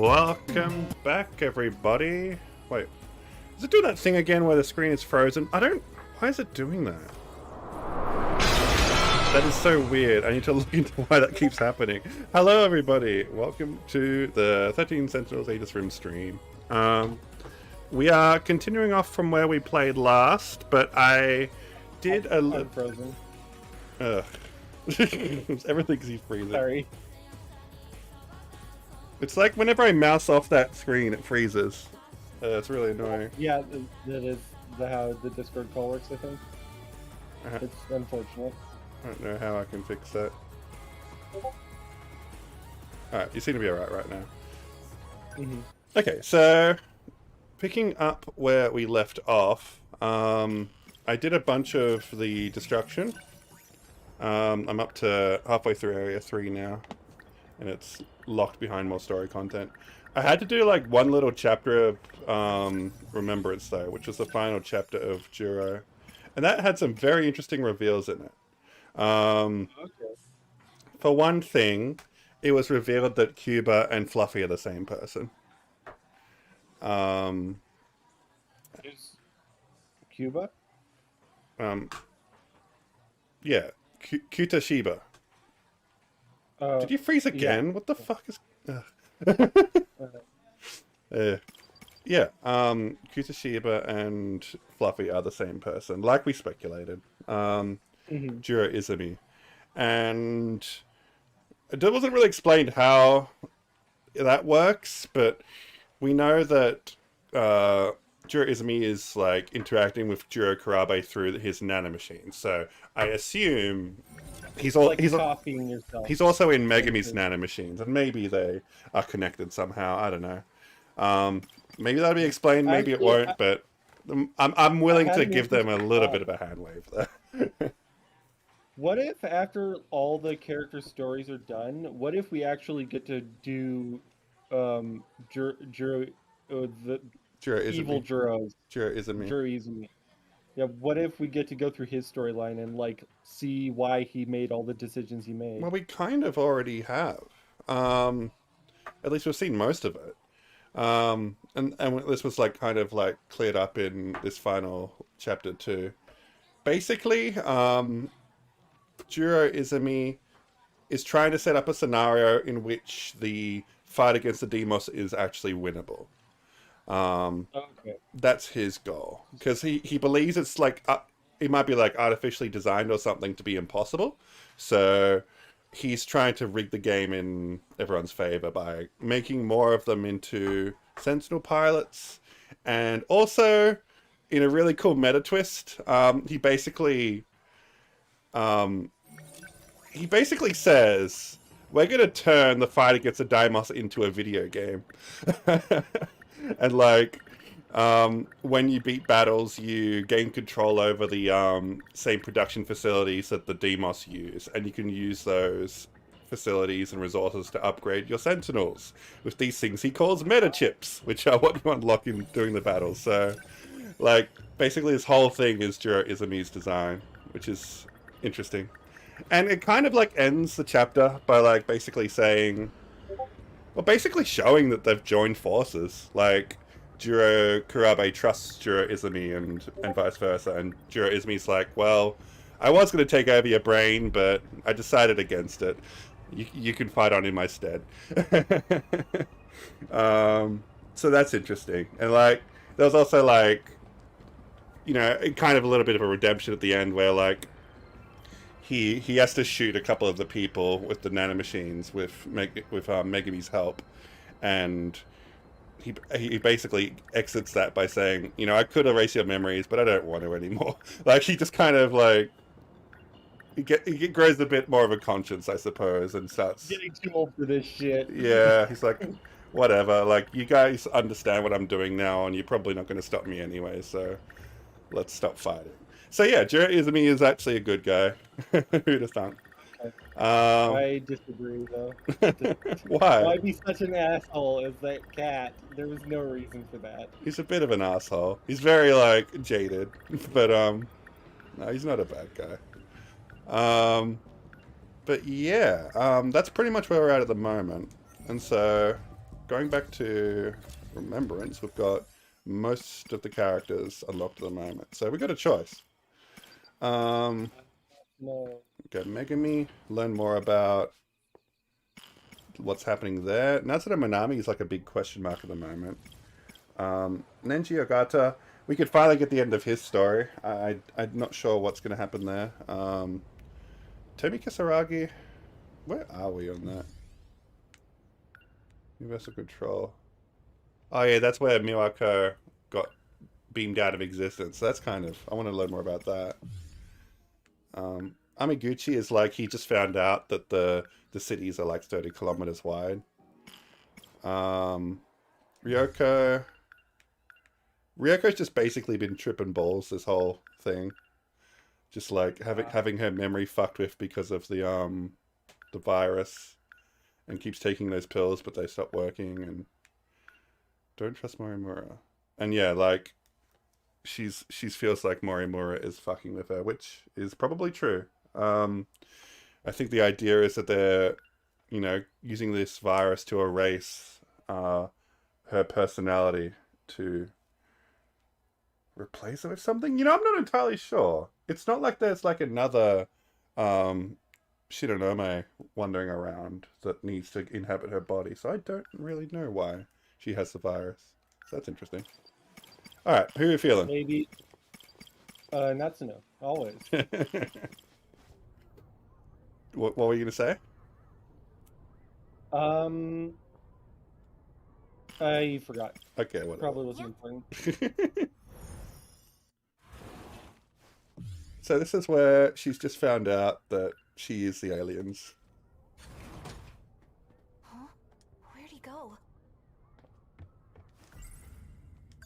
Welcome back, everybody. Wait, is it doing that thing again where the screen is frozen? Why is it doing that? That is so weird. I need to look into why that keeps happening. Hello, everybody. Welcome to the 13 Sentinels Aegis Rim stream. We are continuing off from where we played last, but I did I'm frozen. Ugh. Everything's freezing. Sorry. It's like whenever I mouse off that screen, it freezes. It's really annoying. Yeah, that is how the Discord call works, I think. It's unfortunate. I don't know how I can fix that. Alright, you seem to be alright right now. Mm-hmm. Okay, so picking up where we left off, I did a bunch of the destruction. I'm up to halfway through Area 3 now, and it's locked behind more story content. I had to do like one little chapter of Remembrance though, which was the final chapter of Juro, and that had some very interesting reveals in it. Okay. For one thing, it was revealed that Cuba and Fluffy are the same person. Is Cuba? Yeah, Kutashiba. Did you freeze again? Yeah. What the fuck is... yeah, Kutashiba and Fluffy are the same person, like we speculated. Juro Izumi. And it wasn't really explained how that works, but we know that Juro Izumi is like interacting with Juro Kurabe through his nanomachine. So I assume he's copying yourself. He's also in Megami's nanomachines, and maybe they are connected somehow. I don't know. Maybe that'll be explained. Maybe it won't. But I'm willing to give them a little bit of a hand wave there. What if after all the character stories are done, what if we actually get to do Juro evil Juros? Juro Izumi. Yeah, what if we get to go through his storyline and like see why he made all the decisions he made? Well, we kind of already have. At least we've seen most of it. And this was like kind of like cleared up in this final chapter too. Basically, Juro Izumi is trying to set up a scenario in which the fight against the Demos is actually winnable. Okay. That's his goal, because he believes it's like it might be like artificially designed or something to be impossible. So he's trying to rig the game in everyone's favor by making more of them into Sentinel pilots, and also in a really cool meta twist, he basically says, we're going to turn the fight against the Deimos into a video game. And like, when you beat battles, you gain control over the same production facilities that the Demos use, and you can use those facilities and resources to upgrade your Sentinels with these things he calls meta chips, which are what you unlock in doing the battles. So, like, basically this whole thing is Juro Izumi's design, which is interesting. And it kind of like ends the chapter by like basically saying, well, basically showing that they've joined forces. Like, Juro Kurabe trusts Juro Izumi and vice versa, and Juro Izumi's like, well, I was going to take over your brain, but I decided against it. You can fight on in my stead. So that's interesting. And like, there was also like, you know, kind of a little bit of a redemption at the end where like, he has to shoot a couple of the people with the nanomachines with Megami's help, and he basically exits that by saying, you know, I could erase your memories, but I don't want to anymore. Like, he just kind of like he grows a bit more of a conscience, I suppose, and starts getting too old for this shit. Yeah, he's like, whatever. Like, you guys understand what I'm doing now, and you're probably not going to stop me anyway. So let's stop fighting. So yeah, Juro Izumi is actually a good guy. Who'd have thunk? I disagree, though. Why? Why be such an asshole as that cat? There was no reason for that. He's a bit of an asshole. He's very like jaded, but no, he's not a bad guy. But yeah, that's pretty much where we're at the moment. And so going back to Remembrance, we've got most of the characters unlocked at the moment. So we've got a choice. No. Okay, Megami, learn more about what's happening there. Natsuda Minami is like a big question mark at the moment. Nenji Ogata, we could finally get the end of his story. I'm not sure what's going to happen there. Tomi Kisaragi, where are we on that? Universal Control. Oh yeah, that's where Miwako got beamed out of existence. So that's kind of, I want to learn more about that. Amiguchi is like, he just found out that the cities are like 30 kilometers wide. Ryoko's just basically been tripping balls this whole thing. Just like having her memory fucked with because of the virus, and keeps taking those pills, but they stop working, and don't trust Morimura. And yeah, like she feels like Morimura is fucking with her, which is probably true. I think the idea is that they're, you know, using this virus to erase her personality to replace it with something. You know, I'm not entirely sure. It's not like there's like another Shironome wandering around that needs to inhabit her body, so I don't really know why she has the virus. So that's interesting. All right, who are you feeling? Maybe Natsuno, always. What were you gonna say? I forgot. Okay, whatever. Probably wasn't important. So this is where she's just found out that she is the aliens. Huh? Where'd he go?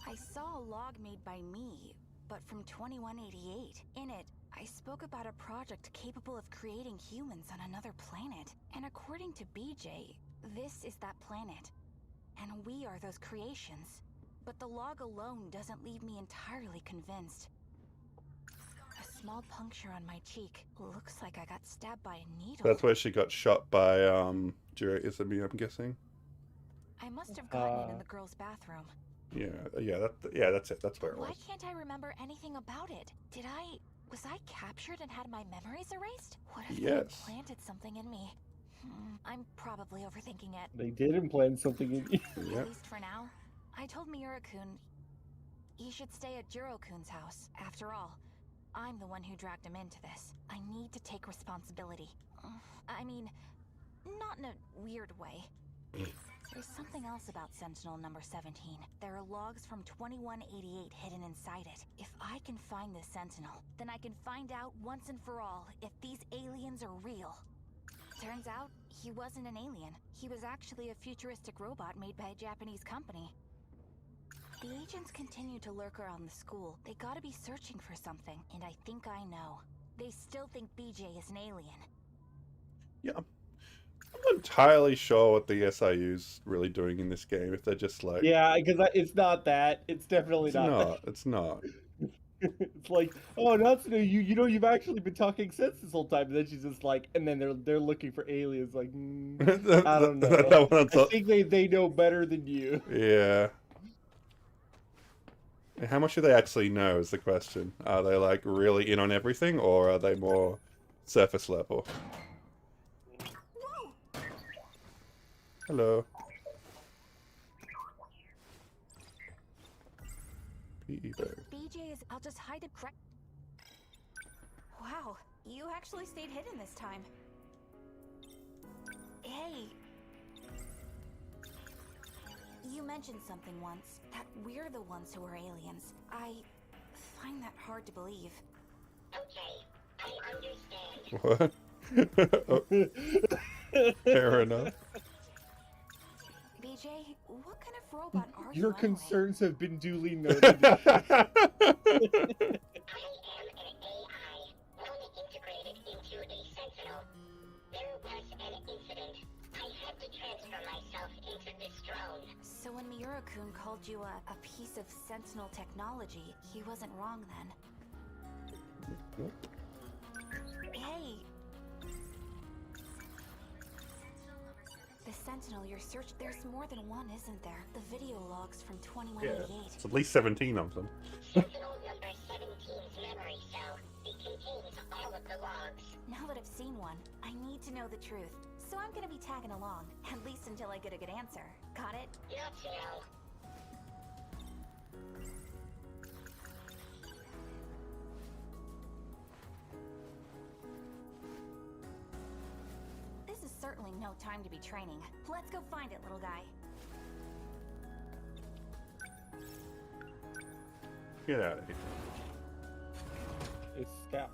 I saw a log made by me, but from 2188. In it, I spoke about a project capable of creating humans on another planet. And according to BJ, this is that planet. And we are those creations. But the log alone doesn't leave me entirely convinced. A small puncture on my cheek. Looks like I got stabbed by a needle. That's where she got shot by Jiro Izumi, I'm guessing. I must have gotten it in the girl's bathroom. Yeah, that's it. That's where it was. Why can't I remember anything about it? Was I captured and had my memories erased? What if they implanted something in me? I'm probably overthinking it. They did implant something in you. Yep. At least for now. I told Miura-kun he should stay at Jiro-kun's house. After all, I'm the one who dragged him into this. I need to take responsibility. I mean, not in a weird way. There's something else about Sentinel number 17. There are logs from 2188 hidden inside it. If I can find this Sentinel, then I can find out once and for all if these aliens are real. Turns out, he wasn't an alien. He was actually a futuristic robot made by a Japanese company. The agents continue to lurk around the school. They gotta be searching for something, and I think I know. They still think BJ is an alien. Yeah. I'm not entirely sure what the SIU's really doing in this game. If they're just like... Yeah, because it's not that. It's definitely not that. It's not. It's like, oh, Natsuno, you know, you've actually been talking sense this whole time. And then she's just like, and then they're looking for aliens. Like, I don't know. I think they know better than you. Yeah. How much do they actually know is the question. Are they like really in on everything, or are they more surface level? Hello. BJ is... I'll just hide it. Wow, you actually stayed hidden this time. Hey. You mentioned something once, that we're the ones who are aliens. I find that hard to believe. Okay, I understand. What? Fair enough. BJ, what kind of robot are you? Your anyway? concerns have been duly noted. I am an AI, fully integrated into a Sentinel. There was an incident. I had to transfer myself into this drone. So when Miura-kun called you a piece of Sentinel technology, he wasn't wrong then. Hey! The Sentinel your search. There's more than one, isn't there? The video logs from 2188. It's at least 17 of them. Sentinel number 17's memory cell. It contains all of the logs. Now that I've seen one, I need to know the truth. So I'm gonna be tagging along, at least until I get a good answer. Got it? Not to know. This is certainly no time to be training. Let's go find it, little guy. Get out of here. Escape.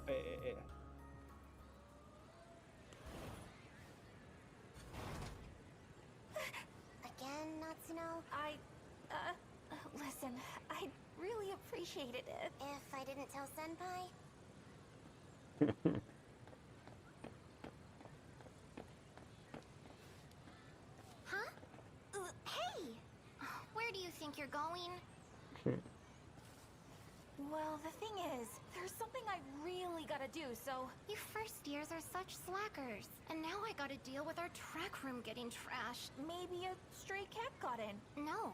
Again, Natsuno? Listen, I'd really appreciate it if I didn't tell Senpai. Huh? Hey! Where do you think you're going? Well, the thing is, there's something I really gotta do, so... You first years are such slackers. And now I gotta deal with our track room getting trashed. Maybe a stray cat got in. No.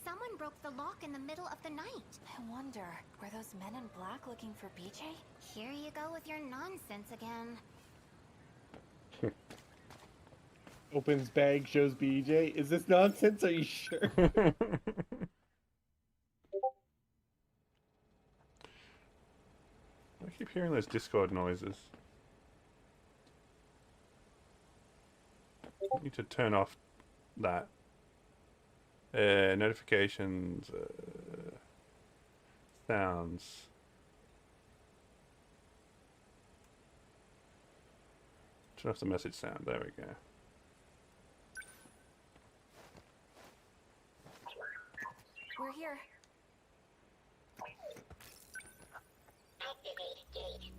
Someone broke the lock in the middle of the night. I wonder, were those men in black looking for BJ? Here you go with your nonsense again. Opens bag, shows BJ. Is this nonsense? Are you sure? I keep hearing those Discord noises. I need to turn off that. Notifications, sounds. Turn off the message sound. There we go. We're here. Activate gate.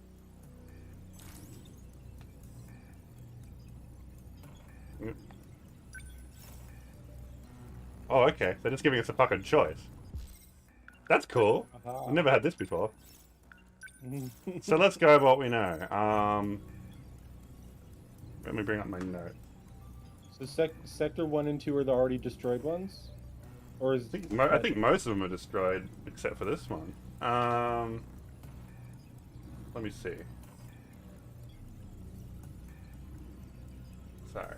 Yep. Oh, okay. They're just giving us a fucking choice. That's cool. I've never had this before. So let's go over what we know. Let me bring up my note. So Sector 1 and 2 are the already destroyed ones? Or is I think most of them are destroyed, except for this one. Let me see. Sorry.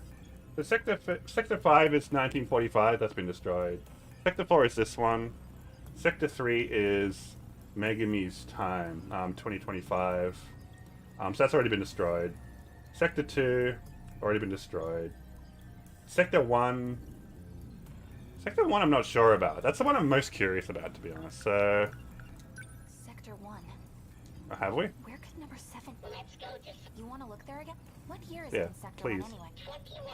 The Sector 5 is 1945. That's been destroyed. Sector 4 is this one. Sector 3 is Megumi's time, 2025. So that's already been destroyed. Sector 2, already been destroyed. Sector 1... Sector 1 I'm not sure about. That's the one I'm most curious about, to be honest. So... Sector 1. Oh, have we? Where could number 7... Let's go to You want to look there again? What year is Yeah, it in Sector please. 1 anyway?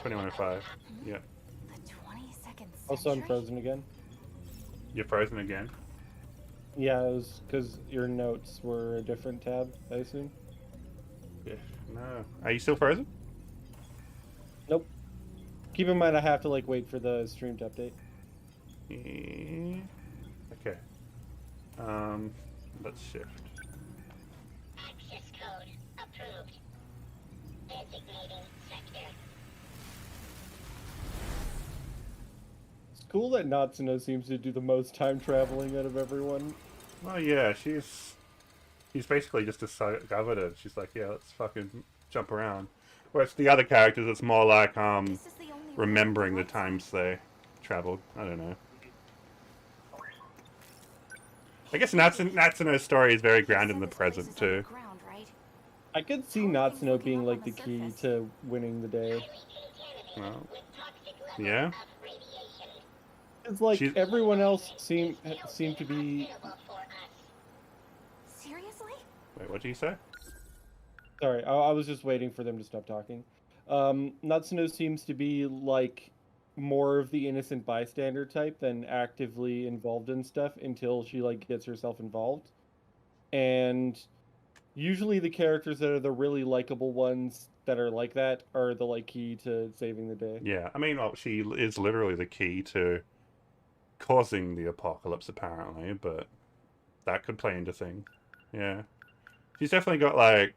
2105. Yep. The 22nd century? also I'm frozen again? You're frozen again. Yeah, it was because your notes were a different tab, I assume. Yeah. No. Are you still frozen? Nope. Keep in mind I have to like wait for the stream to update. Okay. Let's shift. access code. Approved. Designating sector. It's cool that Natsuno seems to do the most time traveling out of everyone. Well, yeah, she's basically just discovered it. She's like, yeah, let's fucking jump around. Whereas the other characters, it's more like This is the only remembering the road. times they traveled. I don't know. I guess Natsuno's story is very grounded in the Said this place present is too. underground, right? I could see Natsuno being like the key to winning the day. Highly contaminated Well, with toxic levels yeah. of radiation. It's like She's- everyone else seem to be. Suitable for us. Seriously? Wait, what did you say? Sorry, I was just waiting for them to stop talking. Natsuno seems to be like more of the innocent bystander type than actively involved in stuff until she like gets herself involved. And usually the characters that are the really likable ones that are like that are the like key to saving the day. Yeah, I mean, well, she is literally the key to causing the apocalypse, apparently, but that could play into things. Yeah. She's definitely got, like,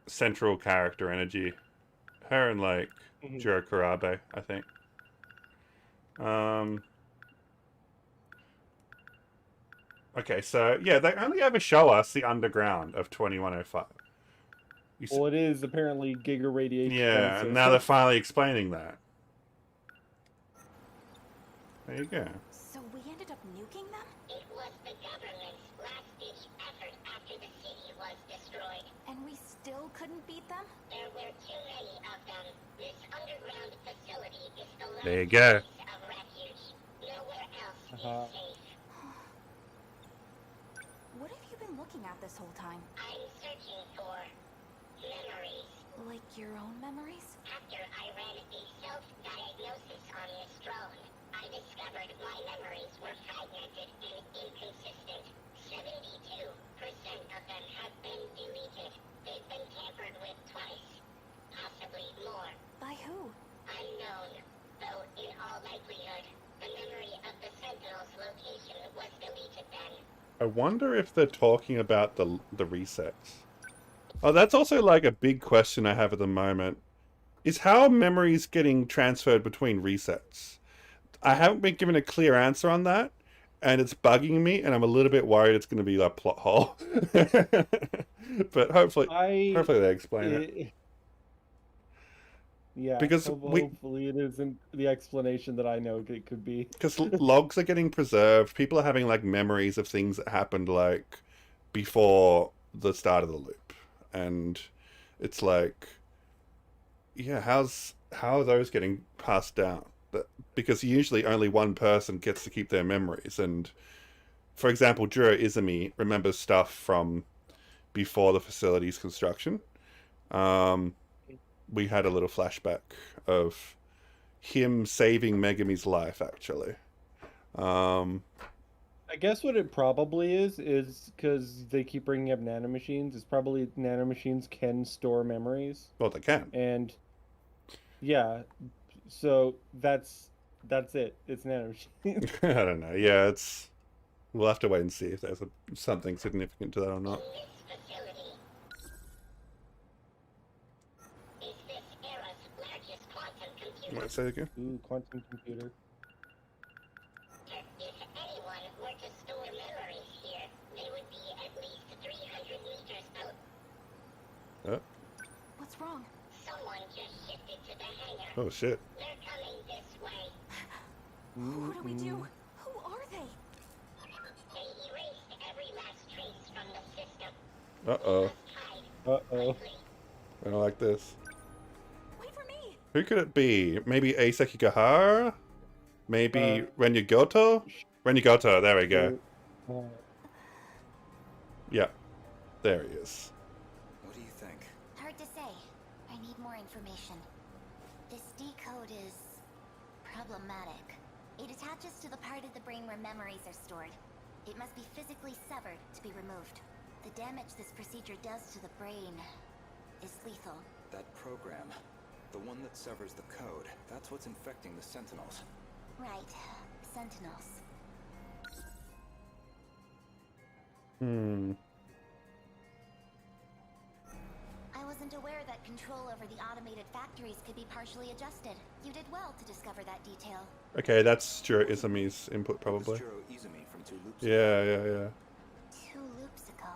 central character energy Her and like Mhm. Jiro Kurabe, I think. Okay, so yeah, they only ever show us the underground of 2105. Well, it is apparently giga radiation. Yeah, and now they're finally explaining that. There you go. So we ended up nuking them? It was the government's last-ditch effort after the city was destroyed. And we still couldn't beat them? There were too many of them. This underground facility is the last There you go. place of refuge. Nowhere else is safe. What have you been looking at this whole time? I'm searching for memories. Like your own memories? After I ran a self-diagnosis on this drone, I discovered my memories were fragmented and inconsistent. 72% of them have been deleted. They've been tampered with twice, possibly more. By who? Unknown, though in all likelihood, the memory of the Sentinels' location was deleted then. I wonder if they're talking about the resets. Oh, that's also like a big question I have at the moment. Is how memories getting transferred between resets? I haven't been given a clear answer on that, and it's bugging me, and I'm a little bit worried it's going to be a plot hole. But hopefully they explain it. Yeah, because hopefully it isn't the explanation that I know it could be. Because logs are getting preserved. People are having like memories of things that happened like before the start of the loop, and it's like, yeah, how are those getting passed down? Because usually only one person gets to keep their memories, and for example, Jiro Izumi remembers stuff from before the facility's construction. We had a little flashback of him saving Megami's life, actually. I guess what it probably is because they keep bringing up nanomachines. It's probably nanomachines can store memories. Well, they can. And yeah, so that's it. It's nanomachines. I don't know. Yeah, we'll have to wait and see if there's something significant to that or not. What say again? Ooh, quantum computer. If anyone were to store memories here, they would be at least 300 meters out. What's wrong? Someone just shifted to the hangar. Oh shit. They're coming this way. What do we do? Who are they? They erased every last trace from the system. Uh-oh. Uh-oh. I don't like this. Wait for me. Who could it be? Maybe Eiseki Gahara? Maybe Renyugoto? Renyugoto, there we go. Yeah. There he is. What do you think? Hard to say. I need more information. This decode is problematic. It attaches to the part of the brain where memories are stored. It must be physically severed to be removed. The damage this procedure does to the brain is lethal. That program, the one that severs the code, that's what's infecting the Sentinels. Right. Sentinels. I wasn't aware that control over the automated factories could be partially adjusted. You did well to discover that detail. Okay, that's Jiro Izumi's input, probably. Jiro Izumi from 2 loops Yeah. 2 loops ago.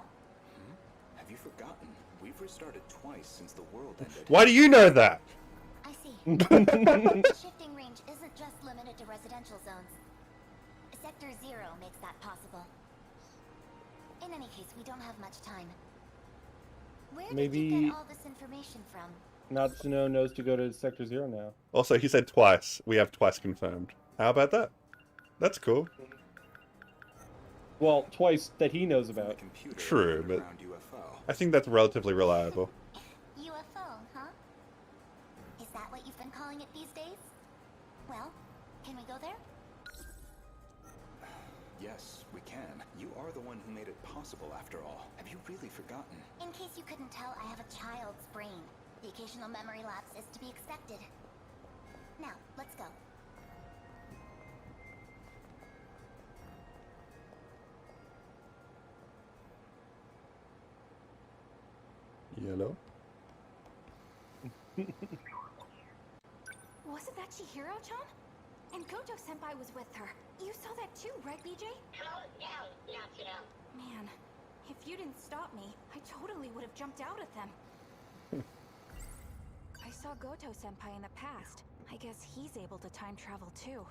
Have you forgotten? We've restarted twice since the world ended. Why do you know that? I see. The shifting range isn't just limited to residential zones. Sector 0 makes that possible. In any case, we don't have much time. Where did you get all this information from? Natsuno knows to go to Sector 0 now. Also, he said twice. We have twice confirmed. How about that? That's cool. Well, twice that he knows about. True, but UFO. I think that's relatively reliable. UFO, huh? Is that what you've been calling it these days? Well, can we go there? Yes, we can. You are the one who made it possible after all. Have you really forgotten? In case you couldn't tell, I have a child's brain. The occasional memory lapse is to be expected. Now, let's go. Yellow? Wasn't that Chihiro-chan? And Goto-senpai was with her. You saw that too, right, BJ? Calm down, Natsuno. Man, if you didn't stop me, I totally would have jumped out at them. I saw Goto-senpai in the past. I guess he's able to time travel too.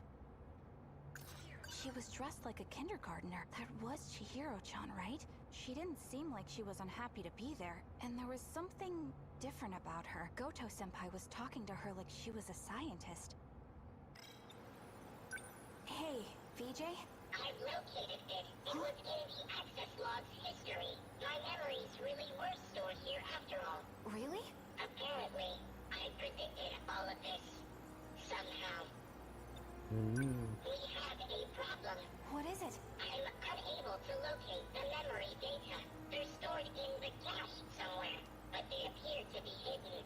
She was dressed like a kindergartner. That was Chihiro-chan, right? She didn't seem like she was unhappy to be there, and there was something different about her. Goto-senpai was talking to her like she was a scientist. Hey, VJ? I've located it. It was in the access log's history. My memories really were stored here after all. Really? Apparently, I predicted all of this. Somehow. We have a problem. What is it? I'm unable to locate the memory data. They're stored in the cache somewhere, but they appear to be hidden.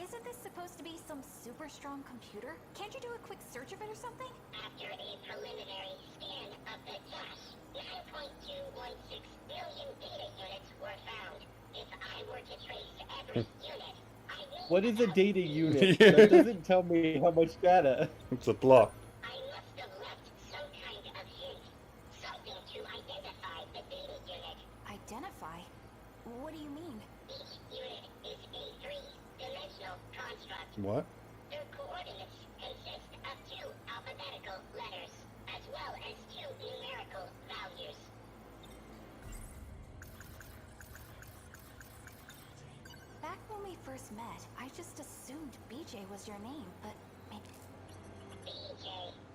Isn't this supposed to be some super strong computer? Can't you do a quick search of it or something? After a preliminary scan of the cache, 9.216 billion data units were found. If I were to trace every unit, I need What is a about- data unit? That doesn't tell me how much data. It's a block. I must have left some kind of hint. Something to identify the data unit. Identify? What do you mean? Each unit is a three-dimensional construct. What? Their coordinates consist of two alphabetical letters, as well as two numerical values. Back when we first met, I just assumed BJ was your name, but maybe... BJ,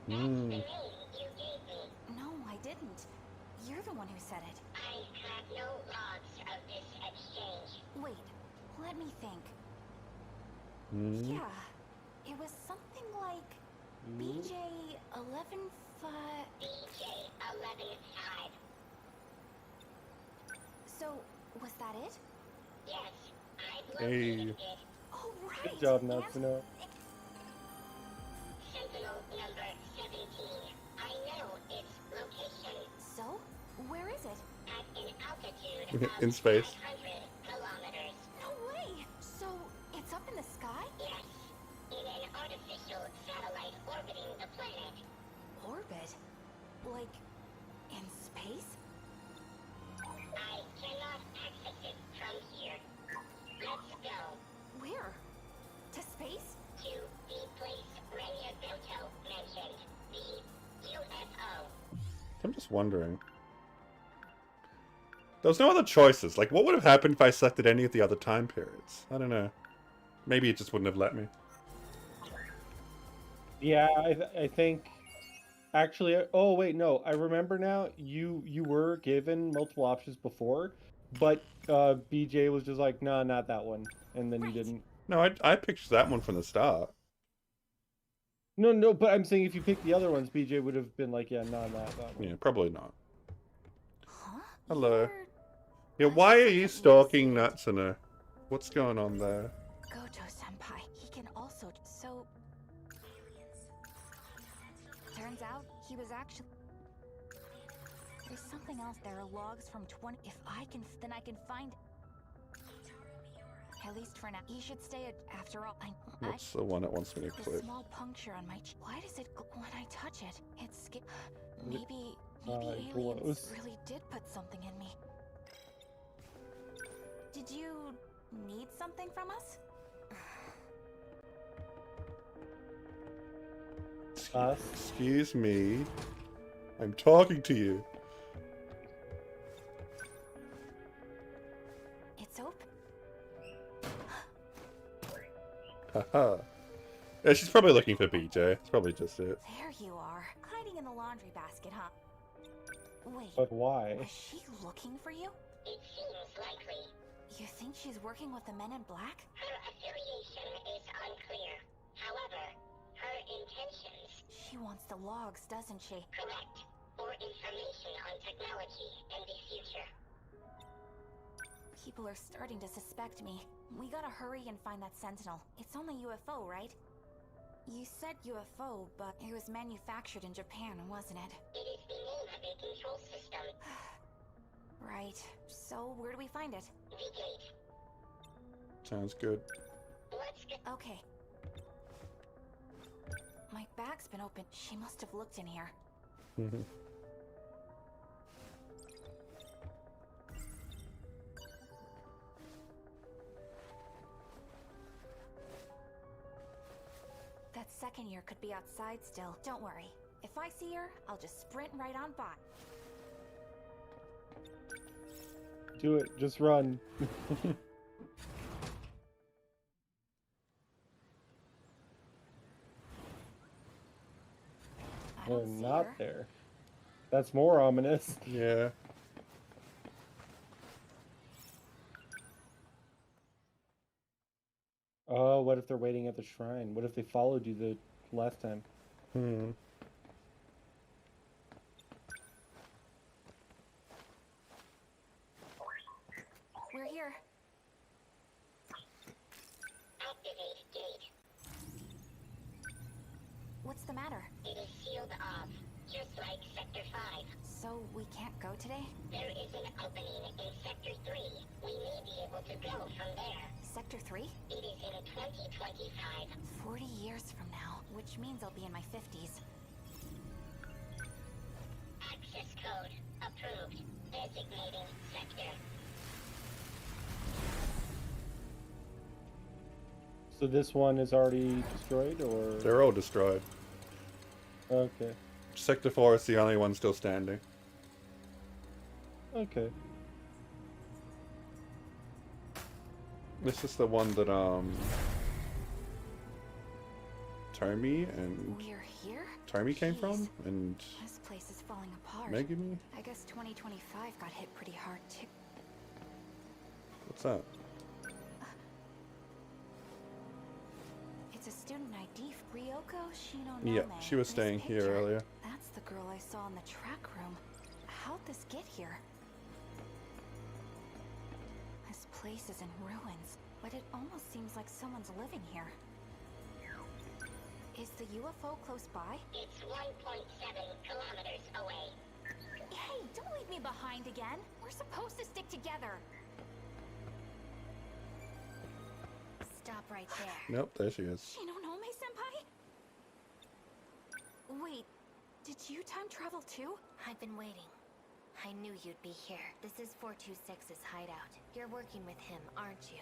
that's the name you gave me. No, I didn't. You're the one who said it. I have no logs of this exchange. Wait, let me think. Yeah, it was something like BJ 11 BJ 11-5. So, was that it? Yes, I've Hey. located it. Oh, right. Good job, and- Natsuno. Sentinel number 17. I know its location So, where is it? at an altitude of In space. 500 kilometers. No way! So, it's up in the sky? Yes, in an artificial satellite orbiting the planet. Orbit? Like, in space? I cannot access it from here. Let's go Where? To space? to the place Renya Goto mentioned, the UFO. I'm just wondering. There was no other choices. Like, what would have happened if I selected any of the other time periods? I don't know. Maybe it just wouldn't have let me. Yeah, I think. Actually, oh wait, no, I remember now. You were given multiple options before, but BJ was just like, no, not that one, and then you Right. didn't. No, I picked that one from the start. No, but I'm saying if you picked the other ones, BJ would have been like, yeah, no, not that one. Yeah, probably not. Huh? Hello. You're Yeah, why are you stalking Natsuno? What's going on there? Goto-senpai. He can also... So... Turns out, he was actually... There's something else. There are logs from 20... If I can... Then I can find... At least for now. He should stay after all. What's the one that wants me to The click? small puncture on my Why does it when I touch it? It's maybe aliens glows. really did put something in me. Did you need something from us? Us? Excuse me. I'm talking to you. It's open. Haha. Yeah, she's probably looking for BJ. That's probably just it. There you are, hiding in the laundry basket, huh? Wait, But why? was she looking for you? It seems likely. You think she's working with the Men in Black? Her affiliation is unclear. However, her intentions, She wants the logs, doesn't she? correct, or information on technology and the future. People are starting to suspect me. We gotta hurry and find that Sentinel. It's only UFO, right? You said UFO, but it was manufactured in Japan, wasn't it? It is the name of a control system. Right. So, where do we find it? The gate. Sounds good. Let's go. Okay. My bag's been open. She must have looked in here. Mm-hmm. That second year could be outside still. Don't worry. If I see her, I'll just sprint right on by. Do it. Just run. I They're don't see not her. there. That's more ominous. Yeah. Oh, what if they're waiting at the shrine? What if they followed you the last time? Hmm. We're here. Activate gate. What's the matter? It is sealed off, just like Sector 5. So we can't go today? There is an opening in Sector 3. We may be able to go from there. Sector 3? It is in 2025. 40 years from now, which means I'll be in my 50s. Access code approved. Designating sector. So this one is already destroyed, or? They're all destroyed. Okay. Sector 4 is the only one still standing. Okay. This is the one that Tommy and We're here? Tommy came Jeez. from, and This place is falling apart. Megumi. I guess 2025 got hit pretty hard too. What's that? It's a student ID. Ryoko Shinonome. Yeah, she was This staying here picture, earlier. That's the girl I saw in the track room. How'd this get here? This place is in ruins, but it almost seems like someone's living here. Is the UFO close by? It's 1.7 kilometers away. Hey, don't leave me behind again. We're supposed to stick together. Stop right there. Nope, there she is. Shinonome-senpai? Wait, did you time travel too? I've been waiting. I knew you'd be here. This is 426's hideout. You're working with him, aren't you?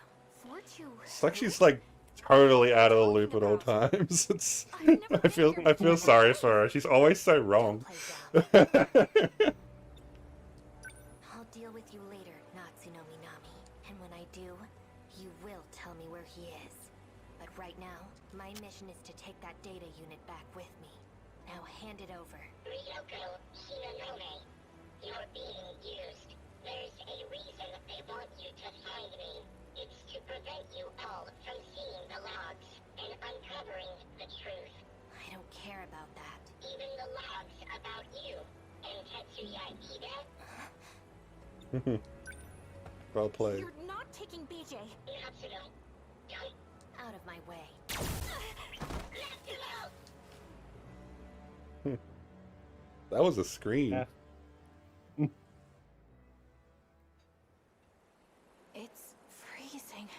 4-2. It's like she's like totally out of the loop at all times. It's I feel sorry for her. She's always so wrong. Play down. I'll deal with you later, Natsunomi Nami. And when I do, you will tell me where he is. But right now, my mission is to take that data unit back with me. Now hand it over. Ryoko Shinonome, you're being used. There's a reason they want you to find me. It's to prevent you all from seeing the logs and uncovering the truth. I don't care about that. Even the logs about you and Tetsuya Ida. Well played. You're not taking BJ. Natsuno, don't. Out of my way. Natsuno! That was a scream. Yeah. It's freezing.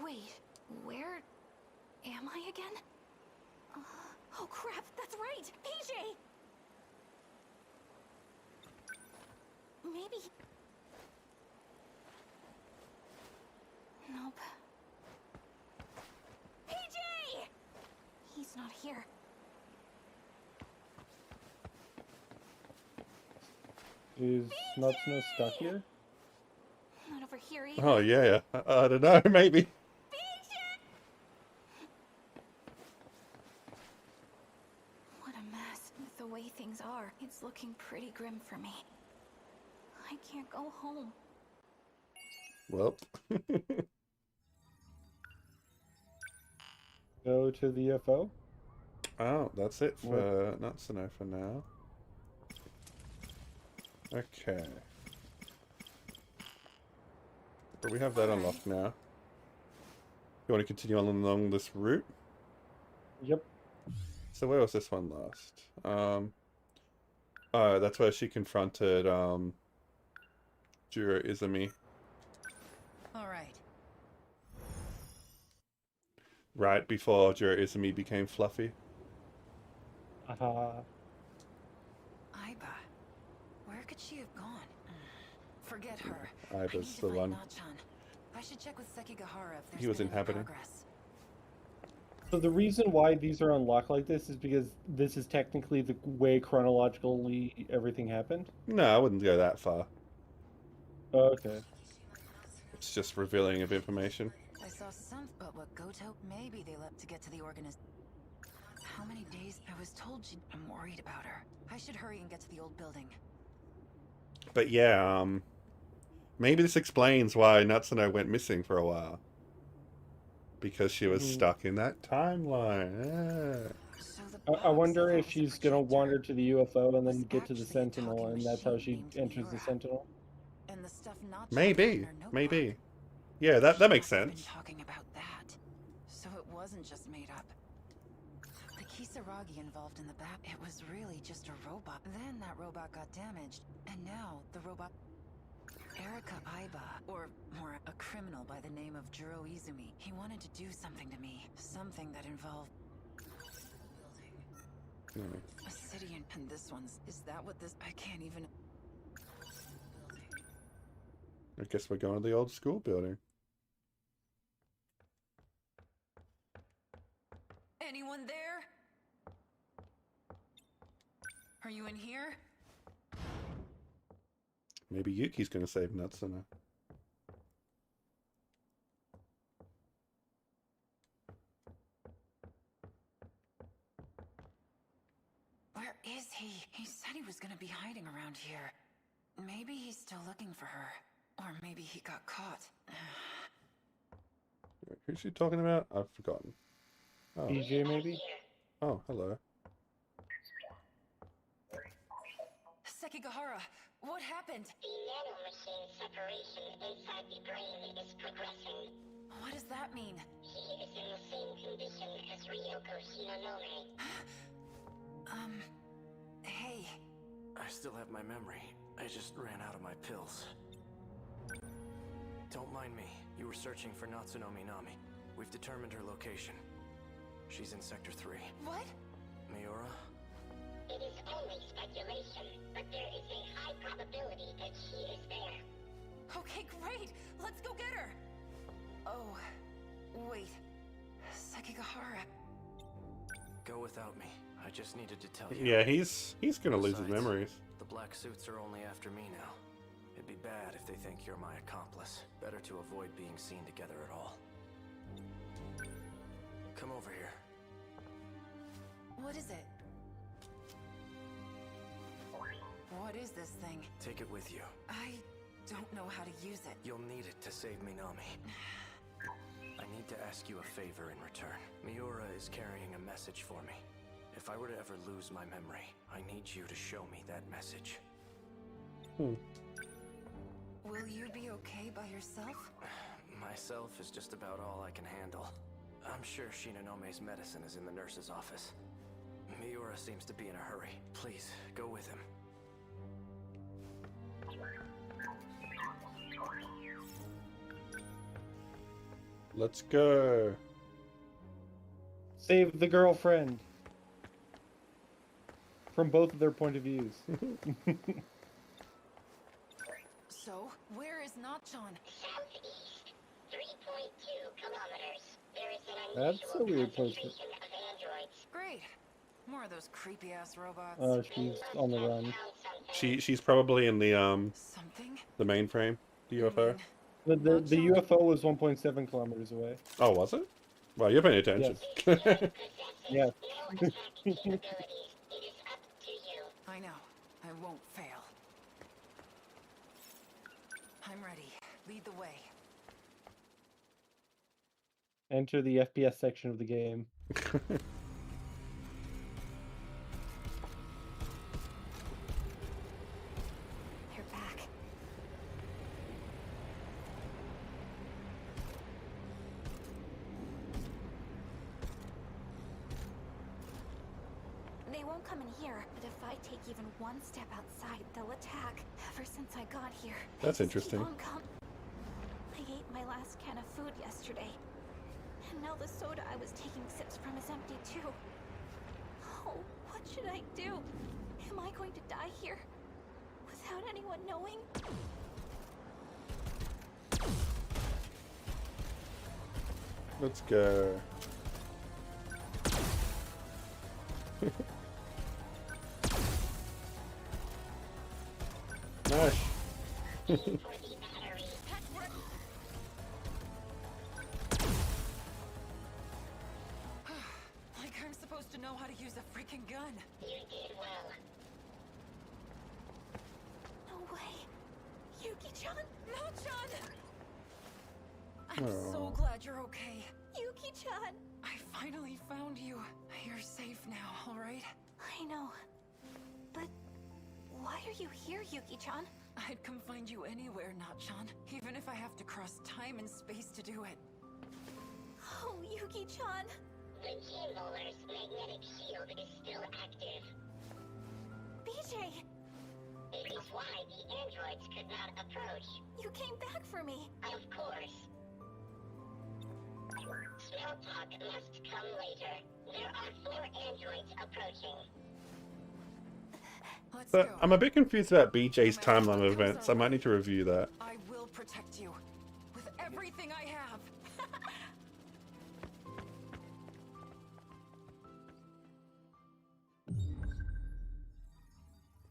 Wait, where am I again? Oh crap, that's right! PJ! Maybe... Nope. PJ! He's not here. Is Natsuno stuck here? Not over here either. Oh yeah, I don't know, maybe. What a mess. With the way things are, it's looking pretty grim for me. I can't go home. Well. Go to the UFO? Oh, that's it for Natsuno for now. Okay. But we have that unlocked now. You want to continue on along this route? Yep. So where was this one last? Oh, that's where she confronted Juro Izumi. All right. Right before Juro Izumi became fluffy. Aha. Aiba. Where could she have gone? Forget her. Aiba's I need to the find one. Nachan. I should check with Sekigahara if there's He was been any inhabiting. progress. So the reason why these are unlocked like this is because this is technically the way chronologically everything happened? No, I wouldn't go that far. Oh, okay. It's just revealing of information. I saw some, but what Goto? Maybe they left to get to the organist. How many days? I was told she. I'm worried about her. I should hurry and get to the old building. But yeah, maybe this explains why Natsuno went missing for a while. Because she was stuck in that timeline. So I wonder if she's gonna wander to the UFO and then get to the Sentinel, and that's how she enters the Sentinel. And the stuff not Maybe, maybe. Yeah, that makes sense. Talking about that, so it wasn't just made up. The Kisaragi involved in the bat. It was really just a robot. Then that robot got damaged, and now the robot. Erika Aiba, or more, a criminal by the name of Juro Izumi. He wanted to do something to me, something that involved. Obsidian, and this one's. Is that what this? I can't even. I guess we're going to the old school building. Anyone there? Are you in here? Maybe Yuki's going to save Natsuno. Where is he? He said he was gonna be hiding around here. Maybe he's still looking for her. Or maybe he got caught. Who's she talking about? I've forgotten. Oh. DJ maybe? Oh, hello. Sekigahara, what happened? The nanomachine separation inside the brain is progressing. What does that mean? He is in the same condition as Ryoko Shinonome. Hey. I still have my memory. I just ran out of my pills. Don't mind me. You were searching for Natsuno Minami. We've determined her location. She's in Sector 3. What? Miura? It is only speculation, but there is a high probability that she is there. Okay, great! Let's go get her! Oh, wait. Sekigahara. Go without me. I just needed to tell you. Yeah, he's gonna lose his Besides, memories. The black suits are only after me now. It'd be bad if they think you're my accomplice. Better to avoid being seen together at all. Come over here. What is it? What is this thing? Take it with you. I don't know how to use it. You'll need it to save Minami. I need to ask you a favor in return. Miura is carrying a message for me. If I were to ever lose my memory, I need you to show me that message. Will you be okay by yourself? Myself is just about all I can handle. I'm sure Shinanome's medicine is in the nurse's office. Miura seems to be in a hurry. Please, go with him. Let's go. Save the girlfriend. From both of their point of views. So, where is Nachan? Southeast, 3.2 kilometers. There is an That's a unusual weird place. concentration of androids. Great. More of those creepy-ass robots. She's on the run. She's probably in the Something? mainframe, the UFO. The UFO was 1.7 kilometers away. Oh, was it? Well, you're paying attention. Yes. No attack capabilities. It is up to you. I know. I won't fail. I'm ready. Lead the way. Enter the FPS section of the game. You're back. They won't come in here, but if I take even one step outside, they'll attack. Ever since I got here, they That's just keep interesting. on I ate my last can of food yesterday, and now Well, the soda I was taking sips from is empty too. Oh, what should I do? Am I going to die here? Without anyone knowing? Let's go. Nice. Like I'm supposed to know how to use a freaking gun. You did well. No way. Yuki-chan? No, Chan! I'm so Aw. glad you're okay. Yuki-chan! I finally found you. You're safe now, alright? I know. But why are you here, Yuki-chan? I'd come find you anywhere, Not-chan. Even if I have to cross time and space to do it. Oh, Yuki-chan. The G-Roller's magnetic shield is still active. BJ, It is why the androids could not approach. you came back for me. Of course. Small talk must come later. There are 4 androids approaching. Let's So, go. I'm a bit confused about BJ's timeline of events. I might need to review that. I will protect you. With everything I have.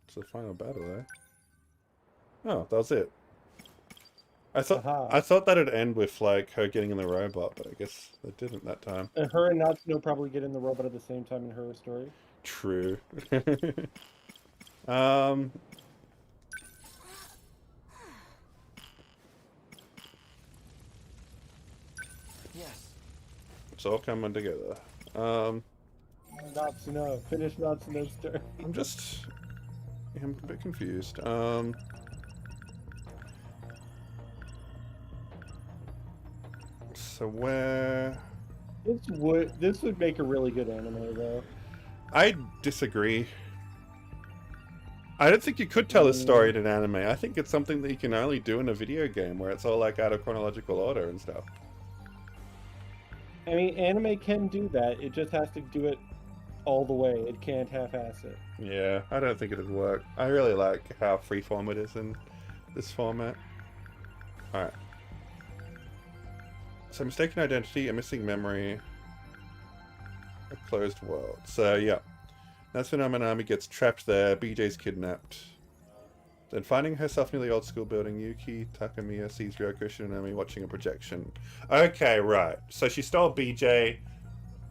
It's the final battle, eh? Oh, that was it. I thought Aha. I thought that'd end with like her getting in the robot, but I guess it didn't that time. And her and Natsuno probably get in the robot at the same time in her story. True. Yes. It's all coming together. Natsuno. Finish Natsuno's story. I'm a bit confused. So where? This would make a really good anime though. I disagree. I don't think you could tell a story in an anime. I think it's something that you can only do in a video game where it's all like out of chronological order and stuff. I mean, anime can do that. It just has to do it all the way. It can't half-ass it. Yeah, I don't think it'd work. I really like how freeform it is in this format. Alright. So mistaken identity, a missing memory, a closed world. So yeah. That's when Amanami gets trapped there, BJ's kidnapped. Then finding herself near the old school building, Yuki Takamiya sees Ryoko Shinonami watching a projection. Okay, right. So she stole BJ.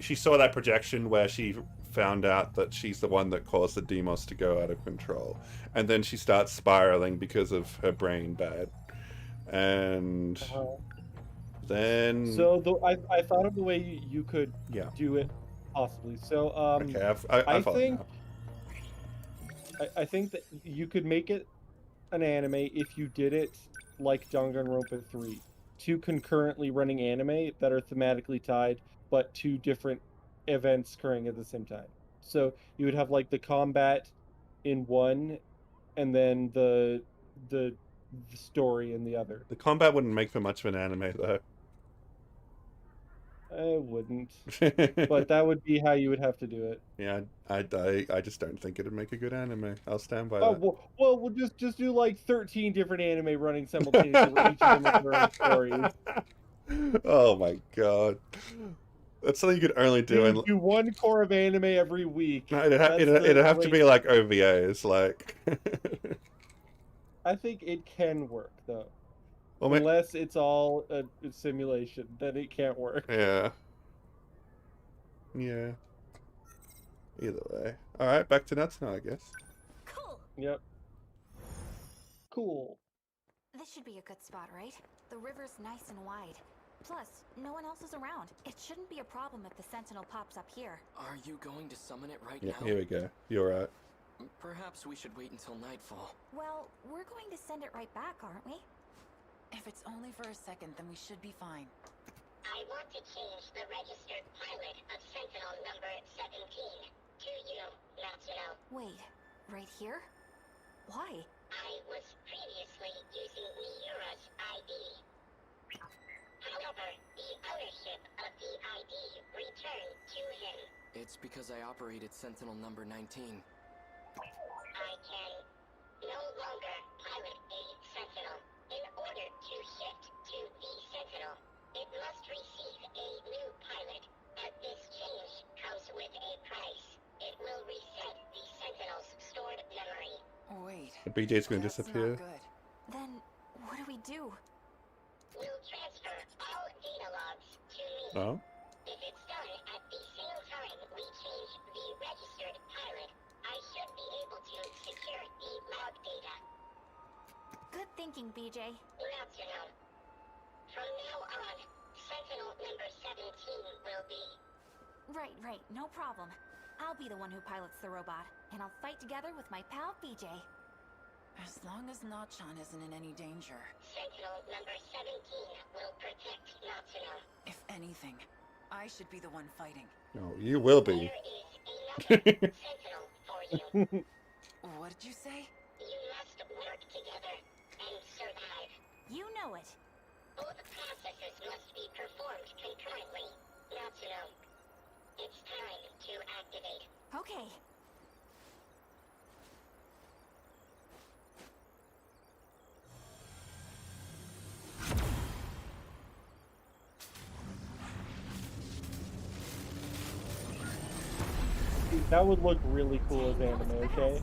She saw that projection where she found out that she's the one that caused the Demos to go out of control. And then she starts spiraling because of her brain bad. And then... So I thought of the way you could Yeah. do it possibly. So Okay, I follow think now. I think that you could make it an anime if you did it like Danganronpa 3. 2 concurrently running anime that are thematically tied, but 2 different events occurring at the same time. So you would have like the combat in one, and then the story in the other. The combat wouldn't make for much of an anime, though. I wouldn't, but that would be how you would have to do it. Yeah, I just don't think it'd make a good anime. I'll stand by Oh that. well, we'll just do like 13 different anime running simultaneously, where each of them have their own stories. Oh my god, that's something you could only do in. Do one core of anime every week. No, it'd have to be like OVAs, like. I think it can work though, Well, unless it's all a simulation. Then it can't work. yeah. Yeah. Either way. All right, back to Natsuno, I guess. Cool. Yep. Cool. This should be a good spot, right? The river's nice and wide. Plus, no one else is around. It shouldn't be a problem if the Sentinel pops up here. Are you going to summon it right Yeah, now? here we go. You're right. Perhaps we should wait until nightfall. Well, we're going to send it right back, aren't we? If it's only for a second, then we should be fine. I want to change the registered pilot of Sentinel number 17 to you, Natsuno. Wait, right here? Why? I was previously using Miura's ID. However, the ownership of the ID It's because I operated Sentinel number 19. I can no longer pilot a Sentinel. In order to shift to the Sentinel, it must receive a new pilot. But this change comes with a price. It will reset the Sentinel's stored memory. Wait. The BJ's gonna That's disappear. not good. Then, what do we do? We'll transfer all data logs to me. Oh. If it's done at the same time we change the registered pilot, I should be able to secure the log data. Good thinking, BJ. Not to know. From now on, Sentinel number 17 will be. Right, no problem. I'll be the one who pilots the robot, and I'll fight together with my pal BJ. As long as Nachan isn't in any danger. Sentinel number 17 will protect Natsuno. If anything, I should be the one fighting. No, you will be. There is another Sentinel for you. What did you say? You must work together and survive. You know it. Both processes must be performed concurrently. Natsuno, it's time to activate. Okay. That would look really cool as anime, okay?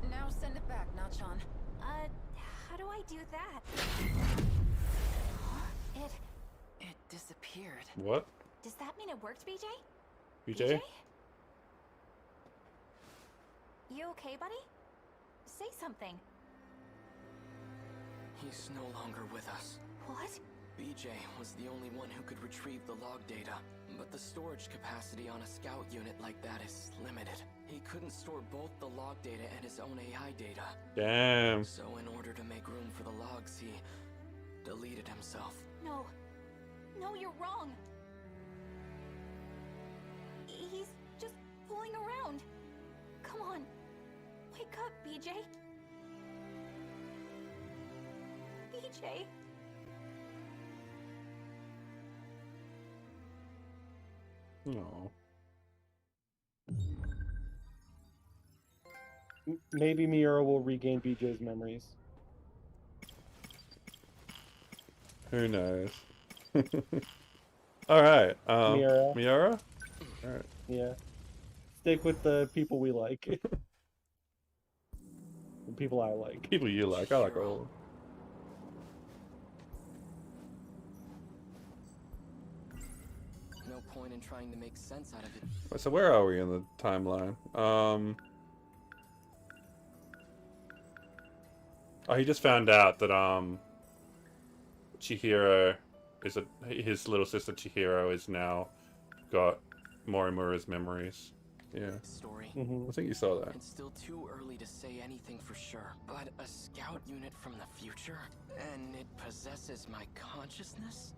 Now send it back, Nachan. How do I do that? It disappeared. What? Does that mean it worked, BJ? BJ? You okay, buddy? Say something. He's no longer with us. What? BJ was the only one who could retrieve the log data, but the storage capacity on a scout unit like that is limited. He couldn't store both the log data and his own AI data. Damn. So in order to make room for the logs, he deleted himself. No, you're wrong. He's just fooling around. Come on, wake up, BJ. BJ. No. Maybe Miura will regain BJ's memories. Who knows? Alright, Miura. Miura? Alright. Yeah. Stick with the people we like. The people I like. People you like, I like all of them. No point in trying to make sense out of it. Wait, so where are we in the timeline? Oh, he just found out that, Chihiro is his little sister Chihiro is now got Morimura's memories. Yeah. Story. I think you saw that. It's still too early to say anything for sure, but a scout unit from the future? And it possesses my consciousness?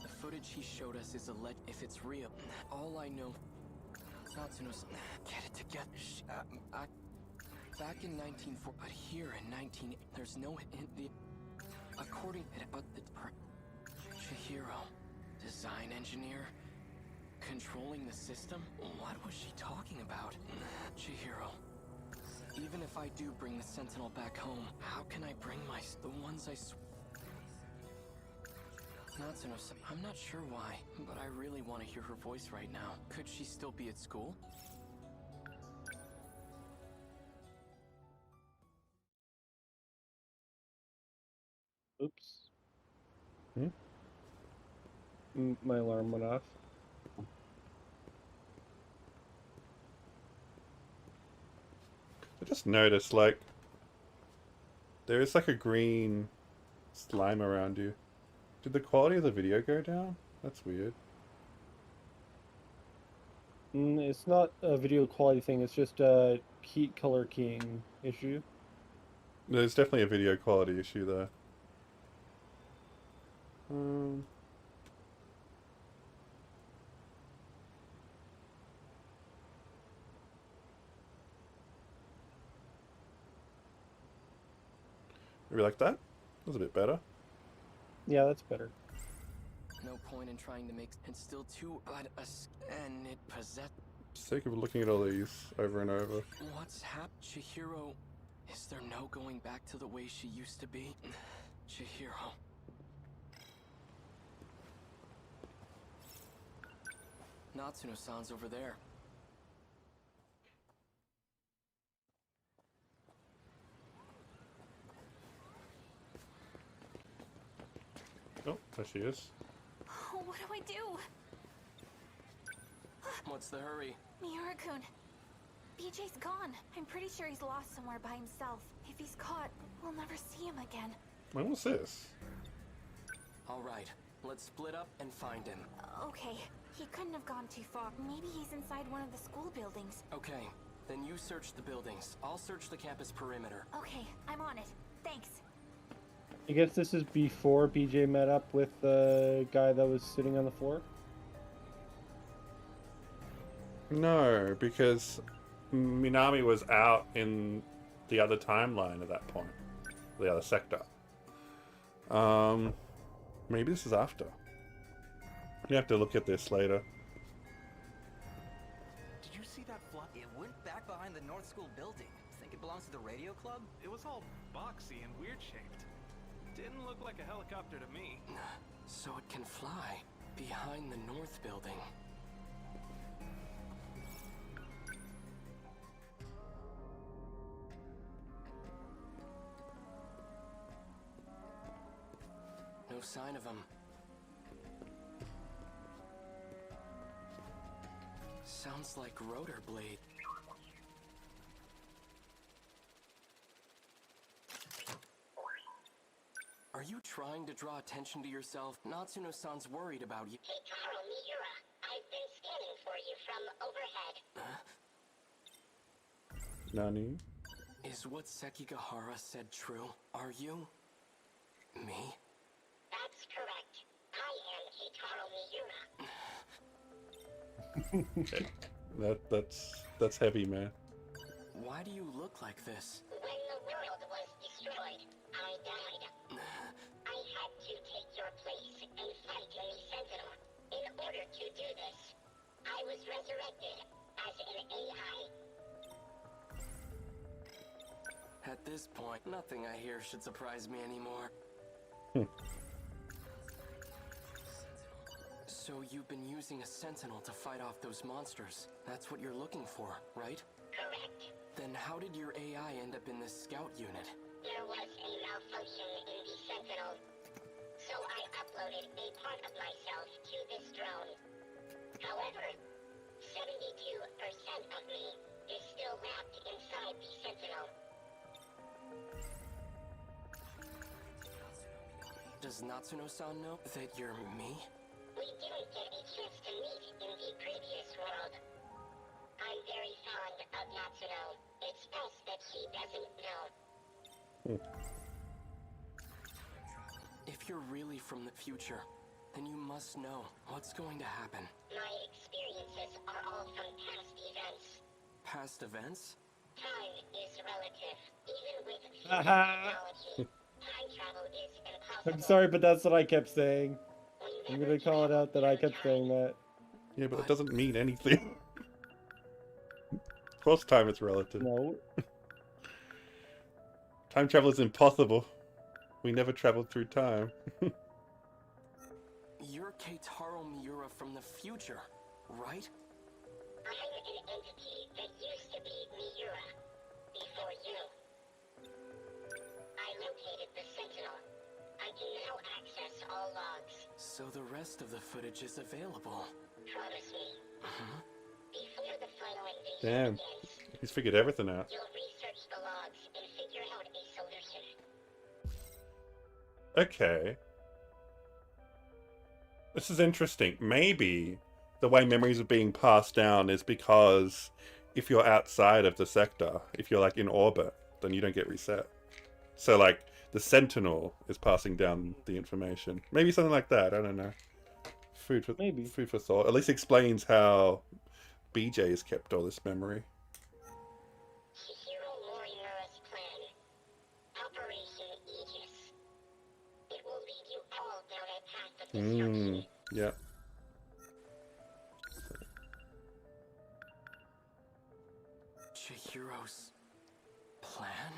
The footage he showed us is if it's real. All I know... Natsuno's... Get it together. Back in 1940... But here in 19... There's no... According to... But the... Chihiro. Design engineer? Controlling the system? What was she talking about? Chihiro. Even if I do bring the Sentinel back home, how can I bring the ones I Natsuno, I'm not sure why, but I really want to hear her voice right now. Could she still be at school? Oops. My alarm went off. I just noticed, like, there is like a green slime around you. Did the quality of the video go down? That's weird. It's not a video quality thing, it's just a color keying issue. There's definitely a video quality issue there. Maybe like that? That was a bit better. Yeah, that's better. No point in trying to make it's still too and it possessed. Sake of looking at all these over and over. What's happened? Chihiro, is there no going back to the way she used to be? Chihiro. Natsuno-san's over there. Oh, there she is. Oh, what do I do? What's the hurry? Miura-kun. BJ's gone. I'm pretty sure he's lost somewhere by himself. If he's caught, we'll never see him again. When was this? All right, let's split up and find him. Okay, he couldn't have gone too far. Maybe he's inside one of the school buildings. Okay, then you search the buildings. I'll search the campus perimeter. Okay, I'm on it. Thanks. I guess this is before BJ met up with the guy that was sitting on the floor. No, because Minami was out in the other timeline at that point. The other sector. Maybe this is after. You have to look at this later. Did you see that fly? It went back behind the North School building. Think it belongs to the radio club? It was all boxy and weird shaped. Didn't look like a helicopter to me. So it can fly behind the North building. No sign of him. Sounds like rotor blade. Are you trying to draw attention to yourself? Natsuno-san's worried about you. Keitaro Miura, I've been scanning for you from overhead. Nani? Is what Sekigahara said true? Are you? Me? That's correct. I am Keitaro Miura. Okay. That's heavy, man. Why do you look like this? When the world was destroyed, I died. I had to take your place and fight in the Sentinel. In order to do this, I was resurrected as an AI. At this point, nothing I hear should surprise me anymore. So you've been using a Sentinel to fight off those monsters. That's what you're looking for, right? Correct. Then how did your AI end up in this scout unit? There was a malfunction in the Sentinel, so I uploaded a part of myself to this drone. However, 72% of me is still wrapped inside the Sentinel. Does Natsuno-san know that you're me? We didn't get a chance to meet in the previous world. I'm very fond of Natsuno. It's best that she doesn't know. If you're really from the future, then you must know what's going to happen. My experiences are all from past events. Past events? Time is relative, even with Haha. technology. Time travel is impossible. I'm sorry, but that's what I kept saying. I'm gonna call it out that I kept saying that. Yeah, but it doesn't mean anything. Of course time is relative. No. Time travel is impossible. We never traveled through time. You're Keitaro Miura from the future, right? I'm an entity that used to be Miura before you. I located the Sentinel. I can now access all logs. So the rest of the footage is available. Promise me. Uh-huh. Before the final invasion Damn. begins, He's figured everything out. you'll research the logs and figure out a solution. Okay. This is interesting. Maybe the way memories are being passed down is because if you're outside of the sector, if you're like in orbit, then you don't get reset. So like the Sentinel is passing down the information. Maybe something like that. I don't know. Food for thought. At least explains how BJ has kept all this memory. Chihiro Morimura's plan. Operation Aegis. It will lead you all down a path of destruction. Yeah. Chihiro's plan?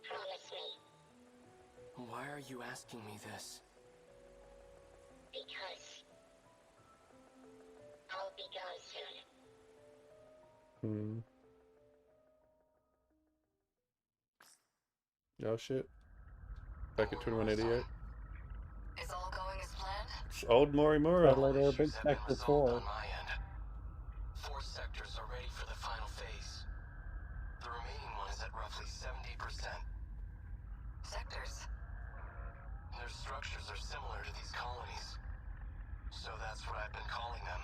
Promise me, Why are you asking me this? because I'll be gone soon. Oh shit. Back at 2188. Is all going as planned? It's old Morimura. Satellite orbit sector 4. 4 sectors are ready for the final phase. The remaining one is at roughly 70%. Sectors? Their structures are similar to these colonies. So that's what I've been calling them.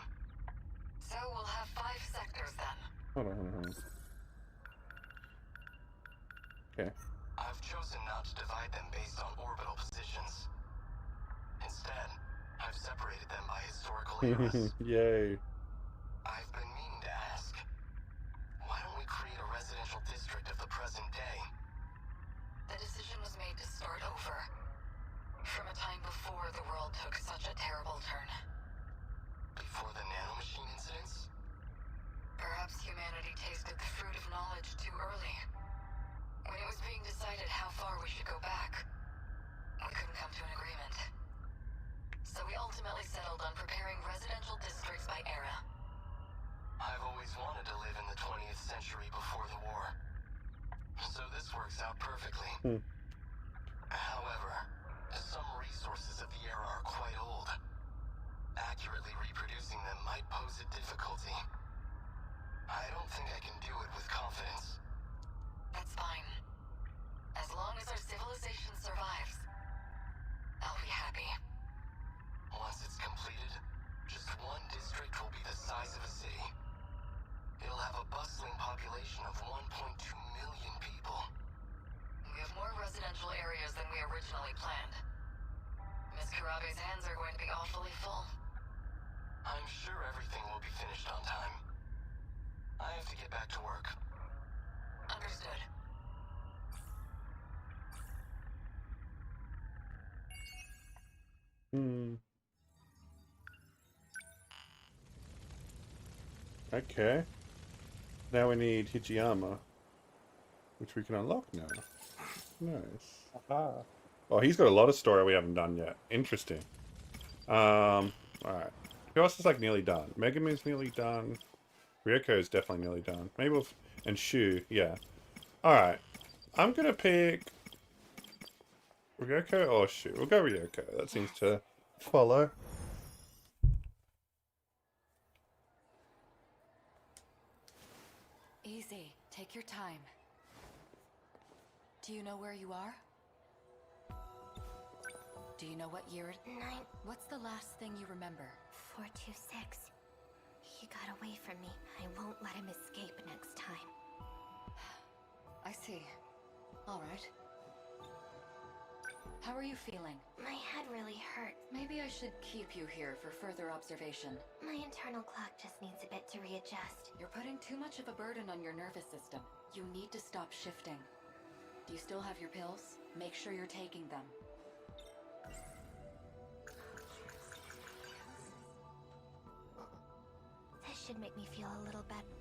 So we'll have 5 sectors then. Hold on. Okay. I've chosen not to divide them based on orbital positions. Instead, I've separated them by historical eras. Yay. I've been meaning to ask, why don't we create a residential district of the present day? The decision was made to start over. From a time before the world took such a terrible turn. Before the nanomachine incidents? Perhaps humanity tasted the fruit of knowledge too early. When it was being decided how far we should go back, we couldn't come to an agreement. So we ultimately settled on preparing residential districts by era. I've always wanted to live in the 20th century before the war. So this works out perfectly. However, some resources of the era are quite old. Accurately reproducing them might pose a difficulty. I don't think I can do it with confidence. That's fine. As long as our civilization survives, I'll be happy. Once it's completed, just one district will be the size of a city. It'll have a bustling population of 1.2 million people. We have more residential areas than we originally planned. Miss Karabe's hands are going to be awfully full. I'm sure everything will be finished on time. I have to get back to work. Understood. Okay. Now we need Hijiyama, which we can unlock now. Nice. Aha. Oh, he's got a lot of story we haven't done yet. Interesting. Alright. Who else is like nearly done? Megumin's nearly done. Ryoko's definitely nearly done. Maybe we'll... And Shu, yeah. Alright. I'm gonna pick... Ryoko or Shu? We'll go Ryoko. That seems to follow. Easy. Take your time. Do you know where you are? Do you know what year it... 9... What's the last thing you remember? 426. He got away from me. I won't let him escape next time. I see. All right. How are you feeling? My head really hurts. Maybe I should keep you here for further observation. My internal clock just needs a bit to readjust. You're putting too much of a burden on your nervous system. You need to stop shifting. Do you still have your pills? Make sure you're taking them. This should make me feel a little better.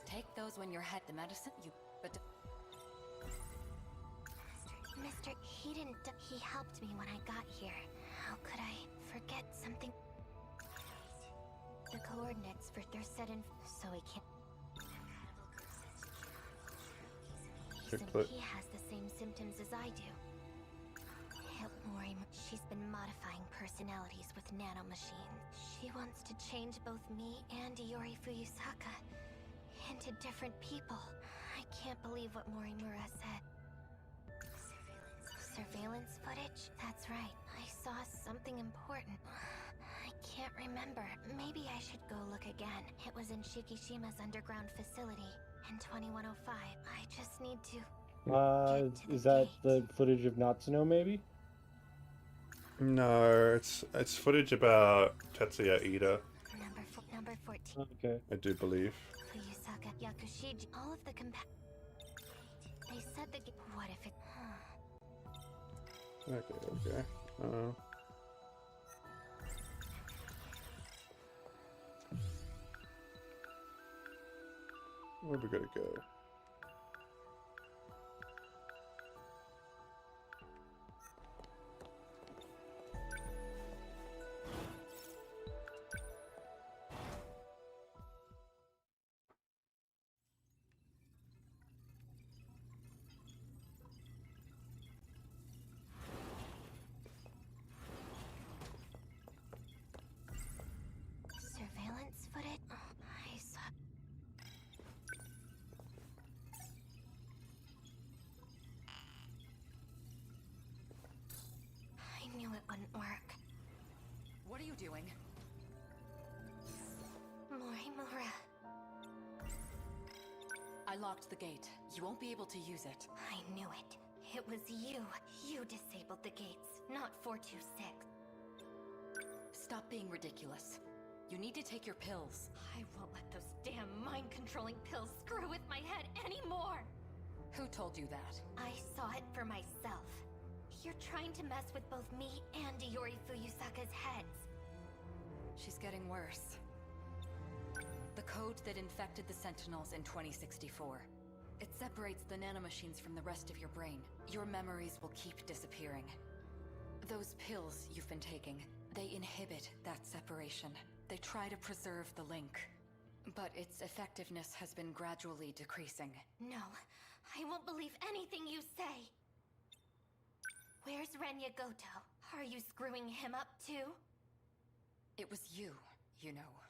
Take those when you're the medicine but Mister, he didn't... He helped me when I got here. How could I forget something? The coordinates for... They're set in... So he can't... He has the same symptoms as I do. She's been modifying personalities with nanomachines. She wants to change both me and Iori Fuyusaka into different people. I can't believe what Morimura said. Surveillance footage? That's right. I saw something important. I can't remember. Maybe I should go look again. It was in Shikishima's underground facility in 2105. I just need to... Is that the footage of Natsuno, maybe? No, it's footage about Tetsuya Ida. Number 14. Okay. I do believe. Fuyusaka, Yakushiji, all of the They said the... What if it... Okay. Where we gotta go? Surveillance footage? I saw. I knew it wouldn't work. What are you doing? Morimura. I locked the gate. You won't be able to use it. I knew it. It was you. You disabled the gates, not 426. Stop being ridiculous. You need to take your pills. I won't let those damn mind-controlling pills screw with my head anymore! Who told you that? I saw it for myself. You're trying to mess with both me and Iori Fuyusaka's heads. She's getting worse. The code that infected the Sentinels in 2064. It separates the nanomachines from the rest of your brain. Your memories will keep disappearing. Those pills you've been taking, they inhibit that separation. They try to preserve the link. But its effectiveness has been gradually decreasing. No, I won't believe anything you say! Where's Renya Goto? Are you screwing him up too? It was you, you know.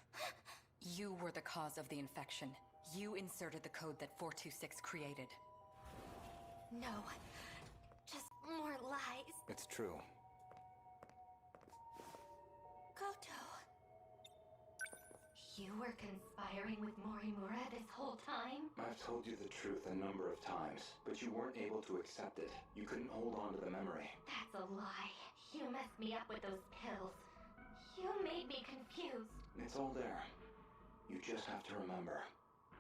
You were the cause of the infection. You inserted the code that 426 created. No, just more lies. It's true. Goto. You were conspiring with Morimura this whole time? I've told you the truth a number of times, but you weren't able to accept it. You couldn't hold on to the memory. That's a lie. You messed me up with those pills. You made me confused. It's all there. You just have to remember.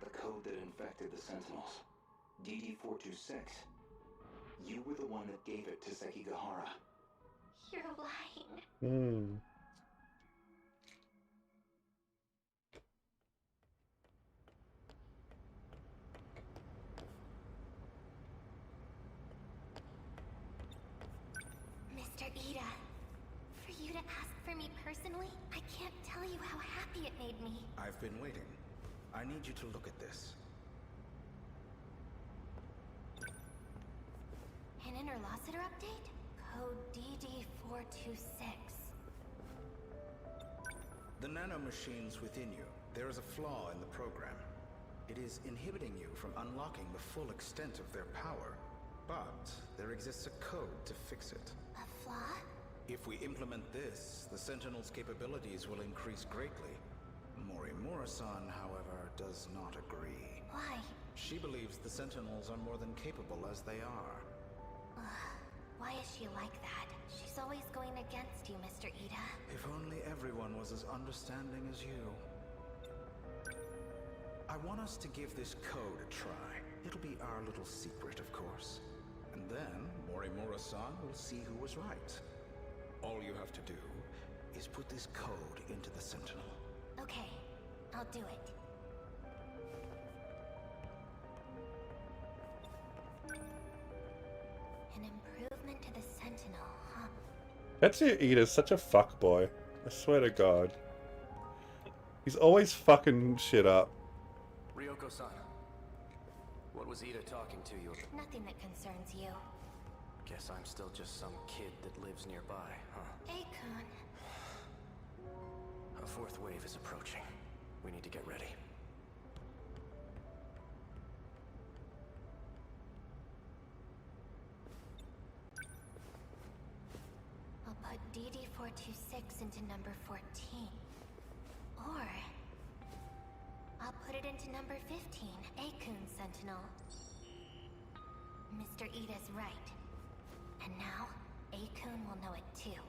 The code that infected the Sentinels. DD426. You were the one that gave it to Sekigahara. You're lying. Hmm. Mr. Ida, for you to ask for me personally, I can't tell you how happy it made me. I've been waiting. I need you to look at this. An interlocutor update? Code DD426. The nanomachines within you, there is a flaw in the program. It is inhibiting you from unlocking the full extent of their power. But there exists a code to fix it. A flaw? If we implement this, the Sentinel's capabilities will increase greatly. Morimura-san, however, does not agree. Why? She believes the Sentinels are more than capable as they are. Why is she like that? She's always going against you, Mr. Ida. If only everyone was as understanding as you. I want us to give this code a try. It'll be our little secret, of course. And then Morimura-san will see who was right. All you have to do is put this code into the Sentinel. Okay, I'll do it. An improvement to the Sentinel, huh? Tetsuya Ida's such a fuckboy. I swear to God. He's always fucking shit up. Ryoko-san, what was Ida talking to you about? Nothing that concerns you. Guess I'm still just some kid that lives nearby, huh? Akun. A fourth wave is approaching. We need to get ready. I'll put DD426 into number 14. Or I'll put it into number 15, Akun Sentinel. Mr. Ida's right. And now, Akun will know it too.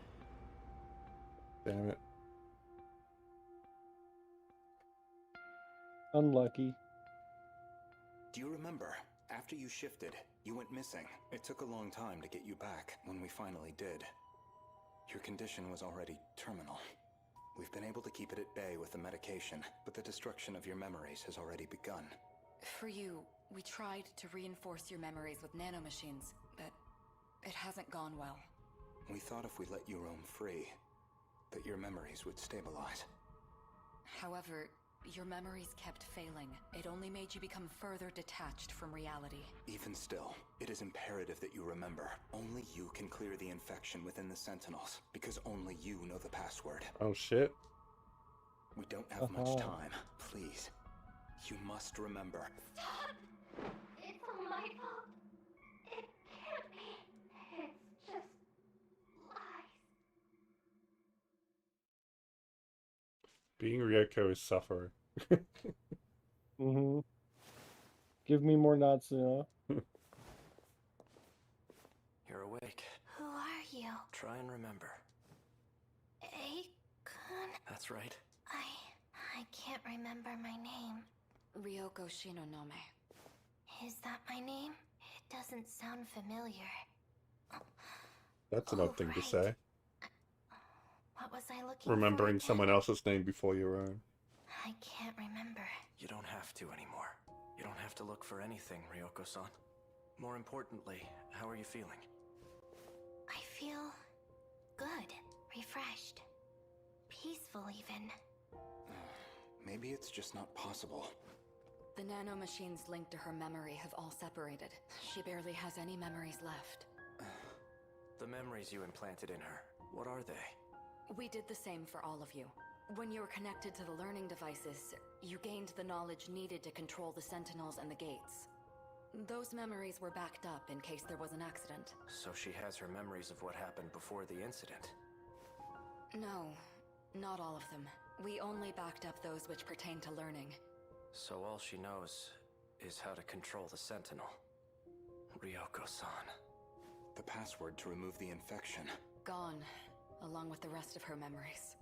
Damn it. Unlucky. Do you remember? After you shifted, you went missing. It took a long time to get you back when we finally did. Your condition was already terminal. We've been able to keep it at bay with the medication, but the destruction of your memories has already begun. For you, we tried to reinforce your memories with nanomachines, but it hasn't gone well. We thought if we let you roam free, that your memories would stabilize. However, your memories kept failing. It only made you become further detached from reality. Even still, it is imperative that you remember. Only you can clear the infection within the Sentinels, because only you know the password. Oh shit. We don't have much time. Please. You must remember. Stop! It's all my fault. It can't be. It's just lies. Being Ryoko is suffering. Mm-hmm. Give me more Natsuno. You're awake. Who are you? Try and remember. A-kun? That's right. I can't remember my name. Ryoko Shinonome. Is that my name? It doesn't sound familiar. That's an odd thing to say. What was I looking Remembering for someone else's name before your own. I can't remember. You don't have to anymore. You don't have to look for anything, Ryoko-san. More importantly, how are you feeling? I feel good, refreshed, peaceful even. Maybe it's just not possible. The nanomachines linked to her memory have all separated. She barely has any memories left. The memories you implanted in her, what are they? We did the same for all of you. When you were connected to the learning devices, you gained the knowledge needed to control the Sentinels and the gates. Those memories were backed up in case there was an accident. So she has her memories of what happened before the incident? No, not all of them. We only backed up those which pertain to learning. So all she knows is how to control the Sentinel. Ryoko-san. The password to remove the infection. Gone, along with the rest of her memories.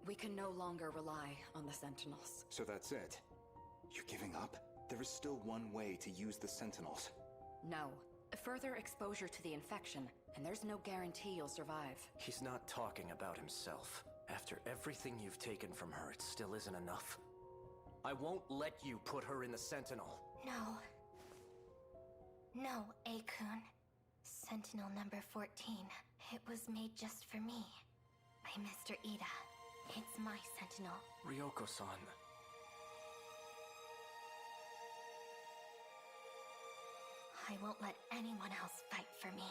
We can no longer rely on the Sentinels. So that's it? You're giving up? There is still one way to use the Sentinels. No. Further exposure to the infection, and there's no guarantee you'll survive. He's not talking about himself. After everything you've taken from her, it still isn't enough. I won't let you put her in the Sentinel. No. No, A-kun. Sentinel number 14. It was made just for me. By Mr. Ida. It's my Sentinel. Ryoko-san. I won't let anyone else fight for me.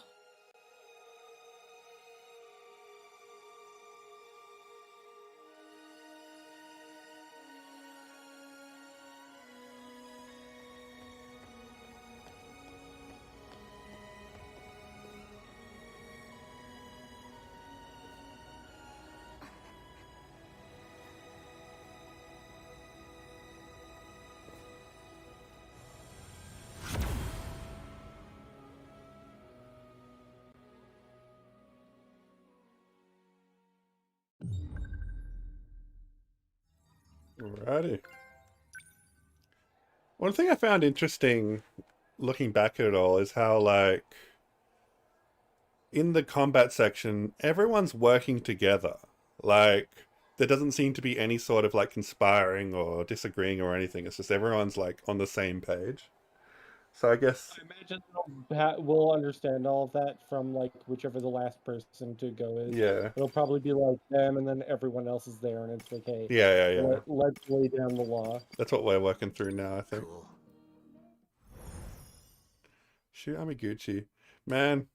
Alrighty. One thing I found interesting looking back at it all is how, like, in the combat section, everyone's working together. Like, there doesn't seem to be any sort of, like, conspiring or disagreeing or anything. It's just everyone's, like, on the same page. So I guess... I imagine we'll understand all of that from, like, whichever the last person to go is. Yeah. It'll probably be like them, and then everyone else is there, and it's like, hey, Yeah. let's lay down the law. That's what we're working through now, I think. Cool. Shu Amiguchi. Man,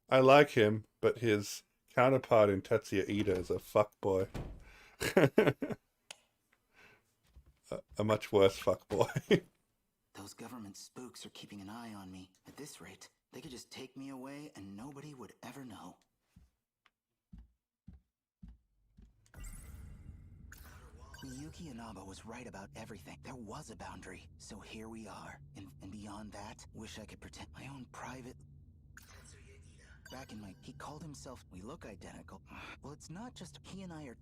I like him, but his counterpart in Tetsuya Ida is a fuckboy. A much worse fuckboy. Those government spooks are keeping an eye on me. At this rate, they could just take me away and nobody would ever know. Yuki Inaba was right about everything. There was a boundary. So here we are. And beyond that, wish I could pretend my own private... Back in my... He called himself... We look identical. Well, it's not just... He and I are...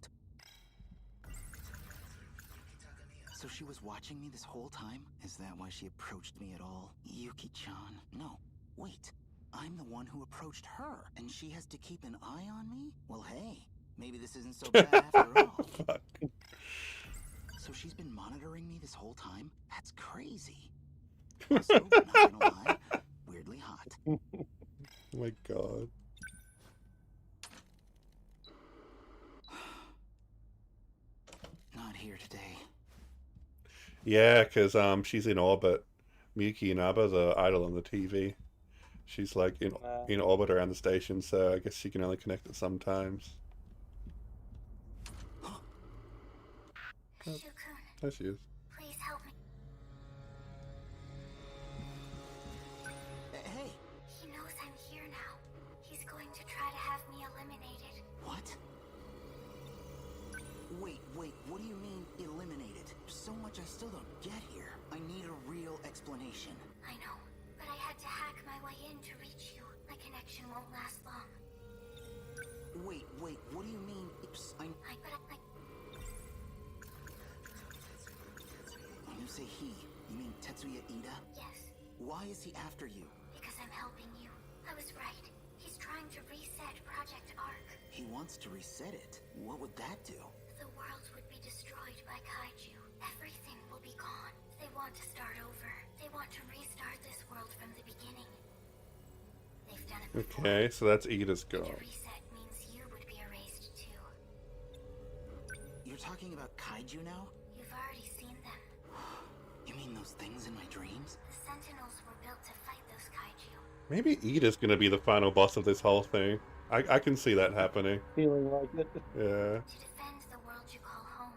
So she was watching me this whole time? Is that why she approached me at all? Yuki-chan. No. Wait. I'm the one who approached her, and she has to keep an eye on me? Well, hey, maybe this isn't so bad after all. Fuck. So she's been monitoring me this whole time? That's crazy. Also, not gonna lie, weirdly hot. Oh my god. Not here today. Yeah, because she's in orbit. Miyuki Inaba's an idol on the TV. She's like in orbit around the station, so I guess she can only connect it sometimes. There she is. Please help me. Hey! He knows I'm here now. He's going to try to have me eliminated. What? Wait, what do you mean, eliminated? There's so much I still don't get here. I need a real explanation. I know, but I had to hack my way in to reach you. My connection won't last long. Wait, what do you mean? When you say he, you mean Tetsuya Ida? Yes. Why is he after you? Because I'm helping you. I was right. He's trying to reset Project Ark. He wants to reset it. What would that do? The world would be destroyed by kaiju. Everything will be gone. They want to start over. They want to restart this world from the beginning. They've done it before. Okay, so that's Ida's goal. To reset means you would be erased too. You're talking about kaiju now? You've already seen them. You mean those things in my dreams? The Sentinels were built to fight those kaiju. Maybe Ida's gonna be the final boss of this whole thing. I can see that happening. Feeling like it. Yeah. To defend the world you call home.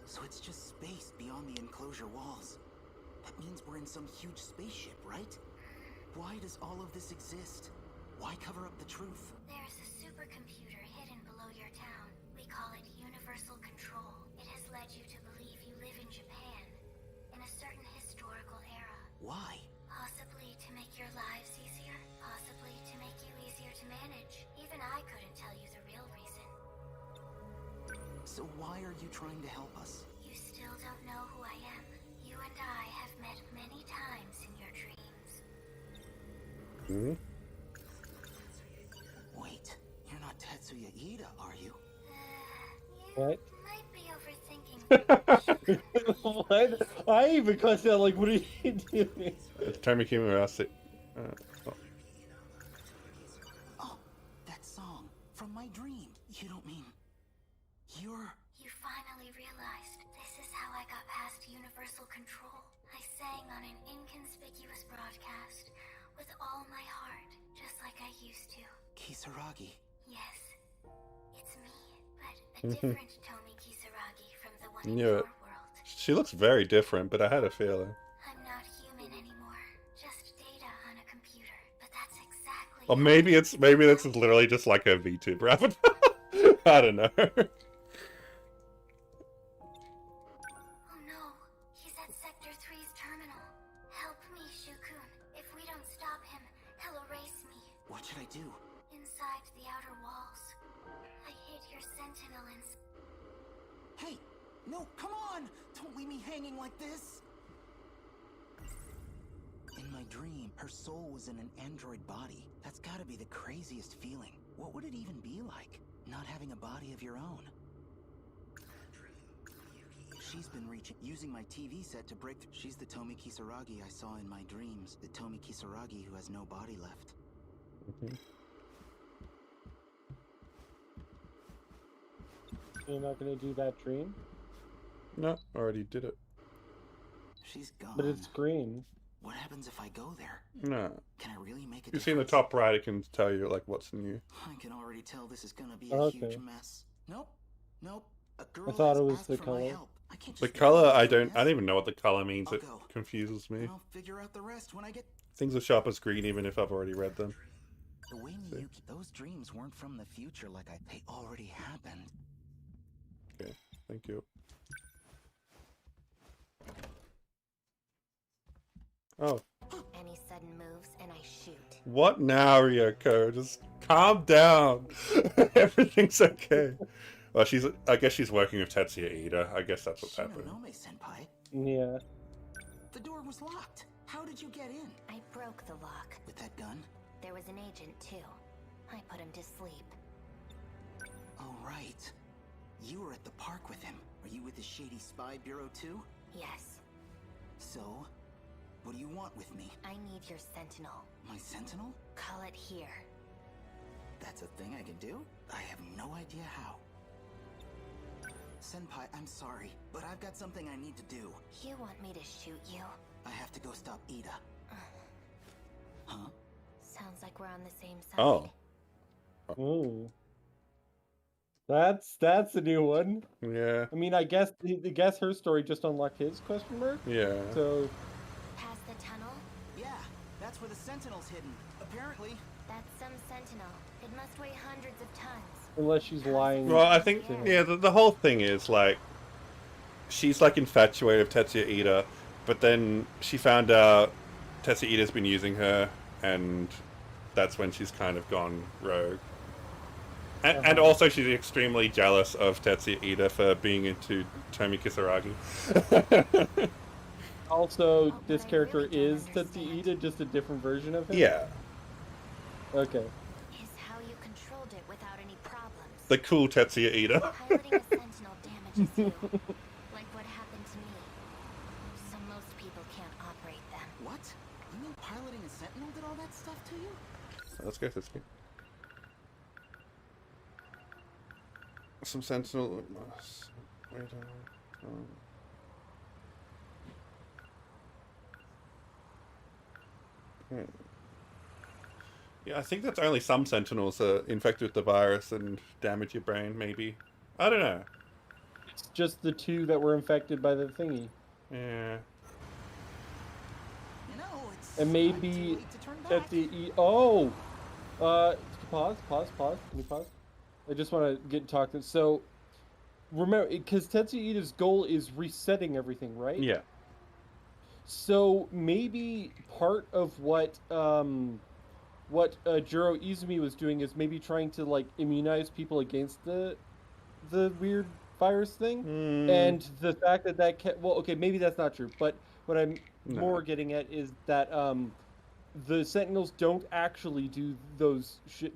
So it's just space beyond the enclosure walls. That means we're in some huge spaceship, right? Why does all of this exist? Why cover up the truth? There's a supercomputer hidden below your town. We call it Universal Control. It has led you to believe you live in Japan, in a certain historical era. Why? Possibly to make your lives easier. Possibly to make you easier to manage. Even I couldn't tell you the real reason. So why are you trying to help us? You still don't know who I am. You and I have met many times in your dreams. Hmm? Wait, you're not Tetsuya Ida, are you? You What? might be overthinking. What? I even cussed out like, what are you doing? Tommy Kimura. Oh, that song from my dream. You don't mean you're... You finally realized this is how I got past Universal Control. I sang on an inconspicuous broadcast with all my heart, just like I used to. Kisaragi. Yes, it's me, but a different Tomi Kisaragi from the one in Knew your it. world. She looks very different, but I had a feeling. I'm not human anymore, just data on a computer. But that's exactly. Or maybe that's literally just like a VTuber avatar. I don't know. Oh no, he's at Sector 3's terminal. Help me, Shukun. If we don't stop him, he'll erase me. What should I do? Inside the outer walls. I hid your sentinel in... Hey! No, come on! Don't leave me hanging like this! In my dream, her soul was in an android body. That's gotta be the craziest feeling. What would it even be like? Not having a body of your own. She's been using my TV set to break through. She's the Tomi Kisaragi I saw in my dreams. The Tomi Kisaragi who has no body left. You're not gonna do that dream? No, already did it. She's gone. But it's green. What happens if I go there? No. Can I really make a You see in the difference? top right, it can tell you like what's new. I can already tell this is gonna be a Okay. huge mess. Nope. A girl I thought has it was asked the for my color. help. I can't The just color, leave I this don't mess. even know what the color means. I'll It go. confuses me. And I'll figure out the rest when I get... Things are sharp as green, even if I've already read them. The way Miyuki... Those dreams weren't from the future like they already happened. Okay, thank you. Oh. Any sudden moves and I shoot. What now, Ryoko? Just calm down. Everything's okay. Well, I guess she's working with Tetsuya Ida. I guess that's what's happening. Shinonome-senpai. Yeah. The door was locked. How did you get in? I broke the lock. With that gun? There was an agent, too. I put him to sleep. Oh, right. You were at the park with him. Are you with the shady spy bureau, too? Yes. So, what do you want with me? I need your sentinel. My sentinel? Call it here. That's a thing I can do? I have no idea how. Senpai, I'm sorry, but I've got something I need to do. You want me to shoot you? I have to go stop Ida. Huh? Sounds like we're on the same side. Oh. Oh. That's a new one. Yeah. I mean, I guess her story just unlocked his question mark. Yeah. So. Past the tunnel? Yeah, that's where the sentinel's hidden. Apparently. That's some sentinel. It must weigh hundreds of tons. Unless she's lying. Well, I think, yeah, the whole thing is, like, she's, like, infatuated with Tetsuya Ida, but then she found out Tetsuya Ida's been using her, and that's when she's kind of gone rogue. And also she's extremely jealous of Tetsuya Ida for being into Tomi Kisaragi. Also, this character is Tetsuya Ida, just a different version of him? Yeah. Okay. Is how you controlled it without any problems. The cool Tetsuya Ida. Piloting a sentinel damages you. Like what happened to me. So most people can't operate them. What? You mean piloting a sentinel did all that stuff to you? Let's go this way. Some sentinel must wait on. Yeah, I think that's only some sentinels are infected with the virus and damage your brain, maybe. I don't know. It's just the two that were infected by the thingy. Yeah. You know, it's And maybe Tetsuya. Oh! Pause. Can you pause? I just want to get talking. So, remember, because Tetsuya Ida's goal is resetting everything, right? Yeah. So maybe part of what Jiro Izumi was doing is maybe trying to like immunize people against the weird virus thing, and the fact that well, okay, maybe that's not true. But what I'm more getting at is that the Sentinels don't actually do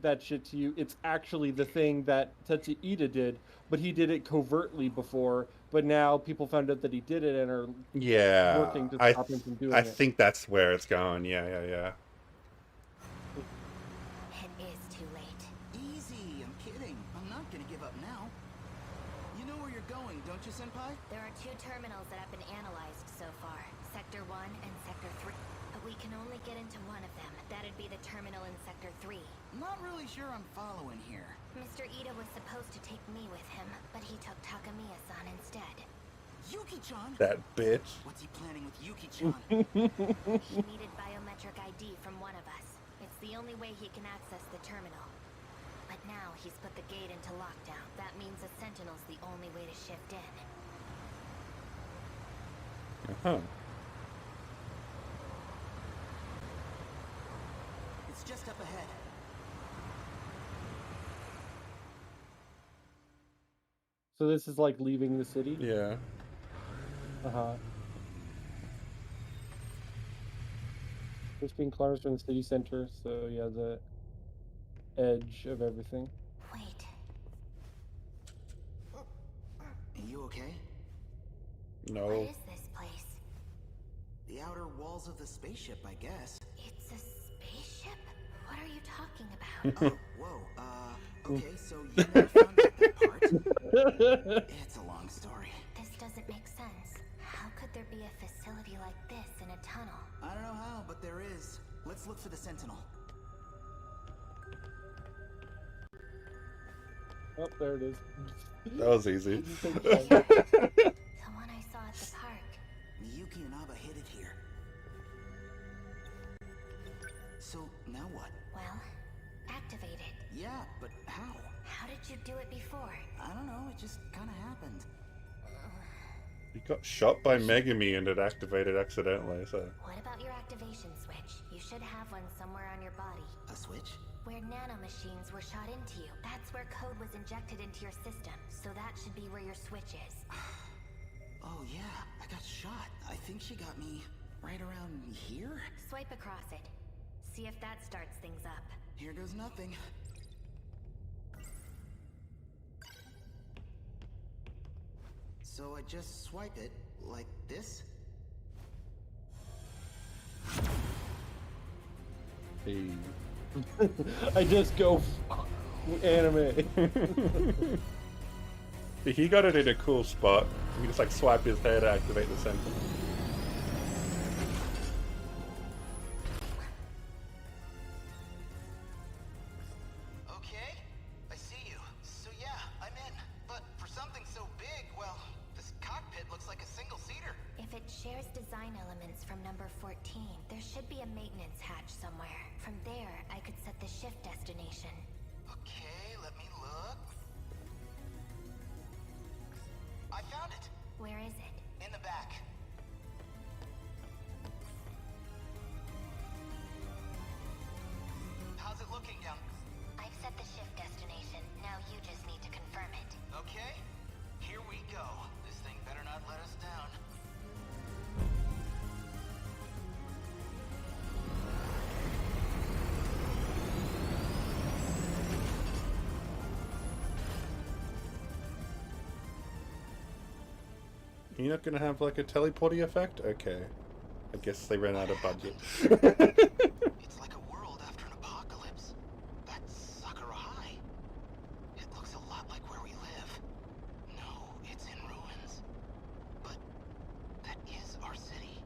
that shit to you. It's actually the thing that Tetsuya Ida did, but he did it covertly before. But now people found out that he did it and are working to stop him from doing it. I think that's where it's going. Yeah. It is too late. Easy, I'm kidding. I'm not gonna give up now. You know where you're going, don't you, Senpai? There are 2 terminals that have been analyzed so far. Sector 1 and Sector 3. But we can only get into one of them. That'd be the terminal in Sector 3. Not really sure I'm following here. Mr. Ida was supposed to take me with him, but he took Takamiya-san instead. Yuki-chan? That bitch. What's he planning with Yuki-chan? He needed biometric ID from one of us. It's the only way he can access the terminal. But now he's put the gate into lockdown. That means a sentinel's the only way to shift in. It's just up ahead. So this is like leaving the city? Yeah. 15 kilometers from the city center, so yeah, the edge of everything. Wait. Are you okay? No. What is this place? The outer walls of the spaceship, I guess. It's a spaceship? What are you talking about? Oh, whoa, okay, so you never found out that part? It's a long story. This doesn't make sense. How could there be a facility like this in a tunnel? I don't know how, but there is. Let's look for the Sentinel. Oh, there it is. That was easy. The one I saw at the park. Miyuki and Aba hid it here. So, now what? Well, activate it. Yeah, but how? How did you do it before? I don't know, it just kinda happened. You got shot by Megami and it activated accidentally, so... What about your activation switch? You should have one somewhere on your body. A switch? Where nanomachines were shot into you. That's where code was injected into your system. So that should be where your switch is. Oh yeah, I got shot. I think she got me Right around here? Swipe across it. See if that starts things up. Here goes nothing. So I just swipe it like this? Hey. I just go anime. He got it in a cool spot. He just like swipe his head to activate the Sentinel. Okay, I see you. So yeah, I'm in. But for something so big, well, this cockpit looks like a single-seater. If it shares design elements from number 14, there should be a maintenance hatch somewhere. From there, I could set the shift destination. Okay, let me look. I found it. Where is it? In the back. How's it looking down? I've set the shift destination. Now you just need to confirm it. Okay, here we go. This thing better not let us down. You're not gonna have like a teleporty effect? Okay. I guess they ran out of budget. It's like a world after an apocalypse. That's Sakura High. It looks a lot like where we live. No, it's in ruins. But that is our city.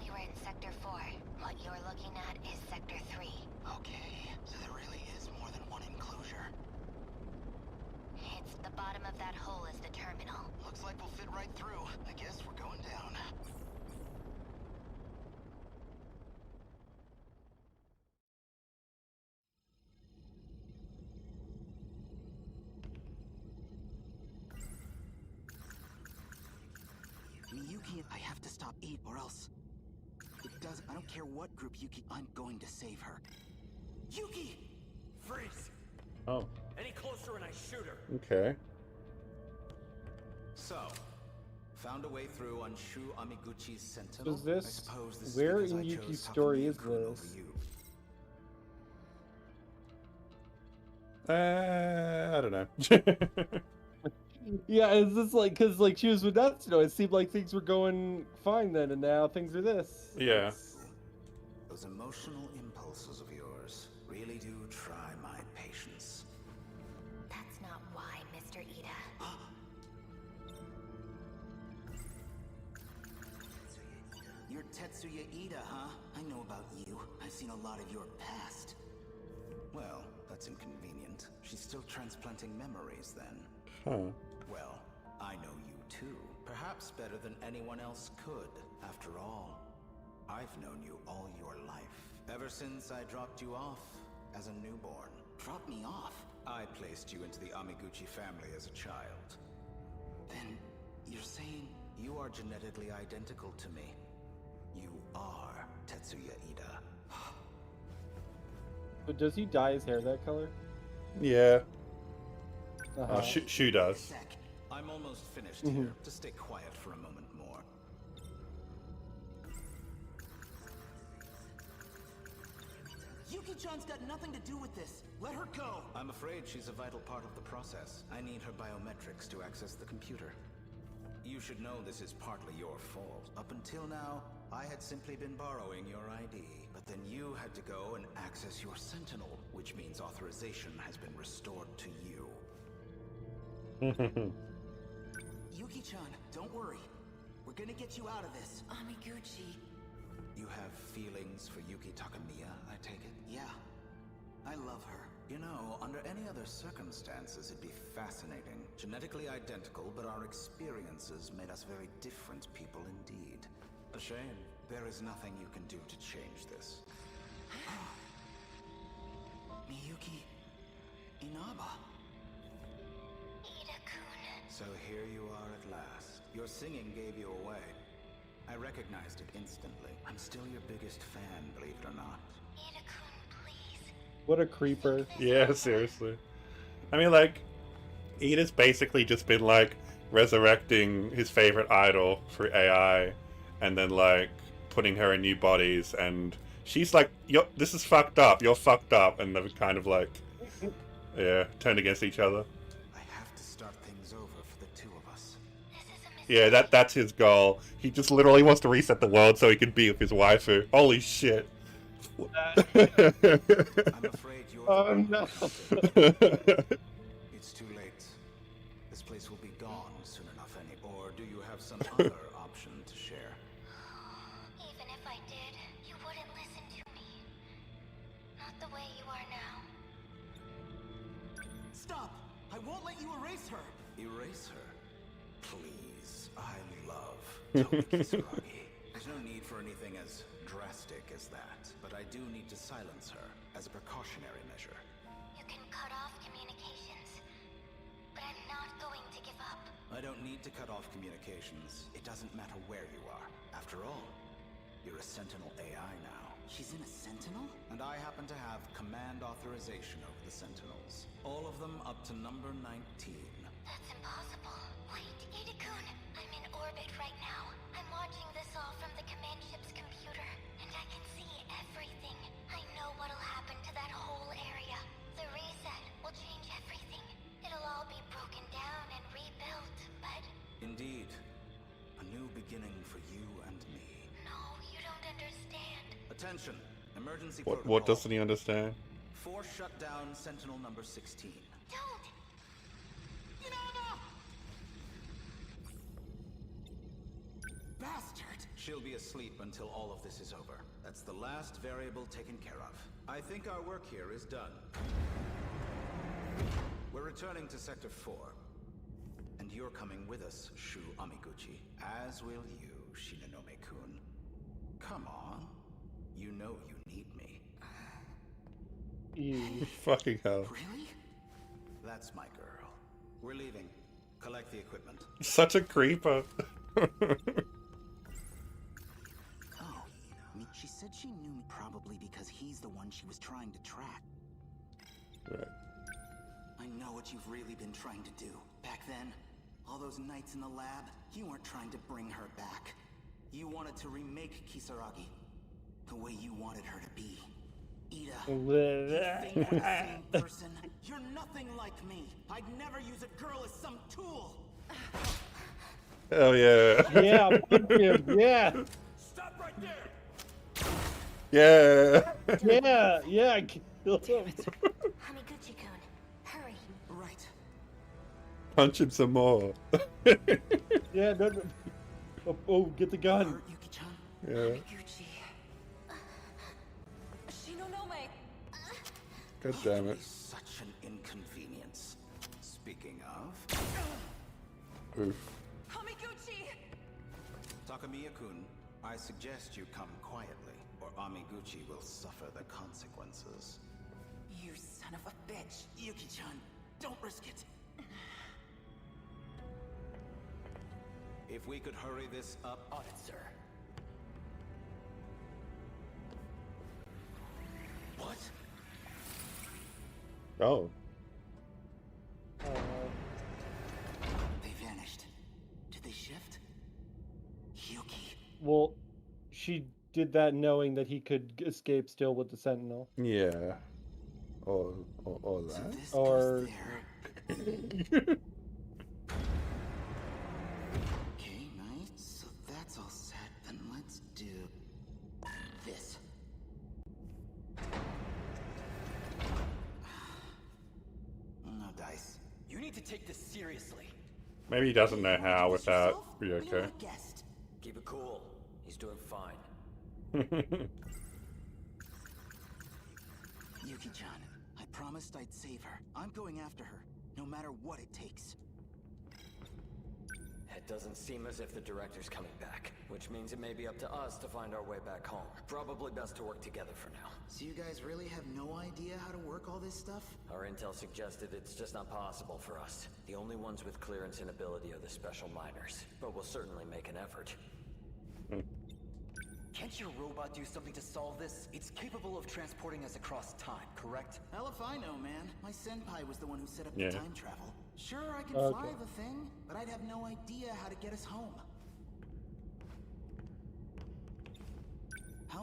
We were in Sector 4. What you're looking at is Sector 3. Okay, so there really is more than one enclosure. It's the bottom of that hole is the terminal. Looks like we'll fit right through. I guess we're going down. Miyuki, I have to stop Eat or else... It doesn't... I don't care what group Yuki... I'm going to save her. Yuki! Freeze! Oh. Any closer and I shoot her. Okay. So, found a way through on Shu Amiguchi's Sentinel. Is this... I suppose this Where is in because I Yuki's chose story Takamiya is Kun over this? you. I don't know. Yeah, is this like, because like she was with Natsuno, it seemed like things were going fine then, and now things are this. Yeah. Those emotional impulses of yours really do try my patience. That's not why, Mr. Ida. You're Tetsuya Ida, huh? I know about you. I've seen a lot of your past. Well, that's inconvenient. She's still transplanting memories then. Huh. Well, I know you too. Perhaps better than anyone else could. After all, I've known you all your life. Ever since I dropped you off as a newborn. Drop me off. I placed you into the Amiguchi family as a child. Then, you're saying... You are genetically identical to me. You are Tetsuya Ida. But does he dye his hair that color? Yeah. Uh-huh. Shu does. I'm almost finished Mhm. here. Just stay quiet for a moment more. Yuki-chan's got nothing to do with this. Let her go. I'm afraid she's a vital part of the process. I need her biometrics to access the computer. You should know this is partly your fault. Up until now, I had simply been borrowing your ID. But then you had to go and access your Sentinel, which means authorization has been restored to you. Yuki-chan, don't worry. We're gonna get you out of this. Amiguchi. You have feelings for Yuki Takamiya, I take it? Yeah. I love her. You know, under any other circumstances, it'd be fascinating. Genetically identical, but our experiences made us very different people indeed. A shame. There is nothing you can do to change this. Miyuki... Inaba. Ida-kun. So here you are at last. Your singing gave you away. I recognized it instantly. I'm still your biggest fan, believe it or not. Ida-kun, please. What a creeper. Yeah, seriously. I mean, like, Ida's basically just been, like, resurrecting his favorite idol for AI, and then, like, putting her in new bodies, and she's like, this is fucked up, you're fucked up, and they're kind of like, yeah, turn against each other. I have to start things over for the two of us. Yeah, that's his goal. He just literally wants to reset the world so he can be with his waifu. Holy shit. I'm afraid you're no. It's too late. This place will be gone soon enough, or do you have some other option to share? Even if I did, you wouldn't listen to me. Not the way you are now. Stop! I won't let you erase her! Erase her? Please. I love Tony Kisaragi. There's no need for anything as drastic as that, but I do need to silence her as a precautionary measure. You can cut off communications, but I'm not going to give up. I don't need to cut off communications. It doesn't matter where you are. After all, you're a Sentinel AI now. She's in a Sentinel? And I happen to have command authorization over the Sentinels. All of them up to number 19. That's impossible. Wait, Ada-kun, I'm in orbit right now. I'm watching this all from the command ship's computer, and I can see everything. I know what'll happen to that whole area. The reset will change everything. It'll all be broken down and rebuilt, but... Indeed. A new beginning for you and me. No, you don't understand. Attention! Emergency What doesn't he understand? Force shut down Sentinel number 16. Don't! Bastard! She'll be asleep until all of this is over. That's the last variable taken care of. I think our work here is done. We're returning to Sector 4. And you're coming with us, Shu Amiguchi. As will you, Shinonome-kun. Come on. You know you need me. Fucking hell. Really? That's my girl. We're leaving. Collect the equipment. Such a creeper. Oh, she said she knew me probably because he's the one she was trying to track. Right. I know what you've really been trying to do. Back then, all those nights in the lab, you weren't trying to bring her back. You wanted to remake Kisaragi the way you wanted her to be. Ida, you think we're the same person? You're nothing like me. I'd never use a girl as some tool. Hell yeah. Yeah, fuck him, yeah. Stop right there! Yeah. Yeah, kill him. Hamiguchi-kun, hurry. Right. Punch him some more. Yeah, no. Oh, get the gun. Yuki-chan? Yeah. Hamiguchi. Shinonome! God damn it. Such an inconvenience. Speaking of... Oof. Hamiguchi! Takamiya-kun, I suggest you come quietly, or Amiguchi will suffer the consequences. You son of a bitch. Yuki-chan, don't risk it. If we could hurry this up... On it, sir. What? Oh. They vanished. Did they shift? Yuki. Well, she did that knowing that he could escape still with the Sentinel. Yeah. Or So that. this Or- goes there. Okay, nice. So that's all set. Then let's do this. No dice. You need to take this seriously. Maybe he doesn't know how without Be Ryoko. my guest. Keep it cool. He's doing fine. Yuki-chan, I promised I'd save her. I'm going after her, no matter what it takes. It doesn't seem as if the director's coming back, which means it may be up to us to find our way back home. Probably best to work together for now. So you guys really have no idea how to work all this stuff? Our intel suggested it's just not possible for us. The only ones with clearance and ability are the special miners, but we'll certainly make an effort. Can't your robot do something to solve this? It's capable of transporting us across time, correct? Hell if I know, man. My senpai was the one who set up Yeah. the time travel. Sure, I can Okay. fly the thing, but I'd have no idea how to get us home.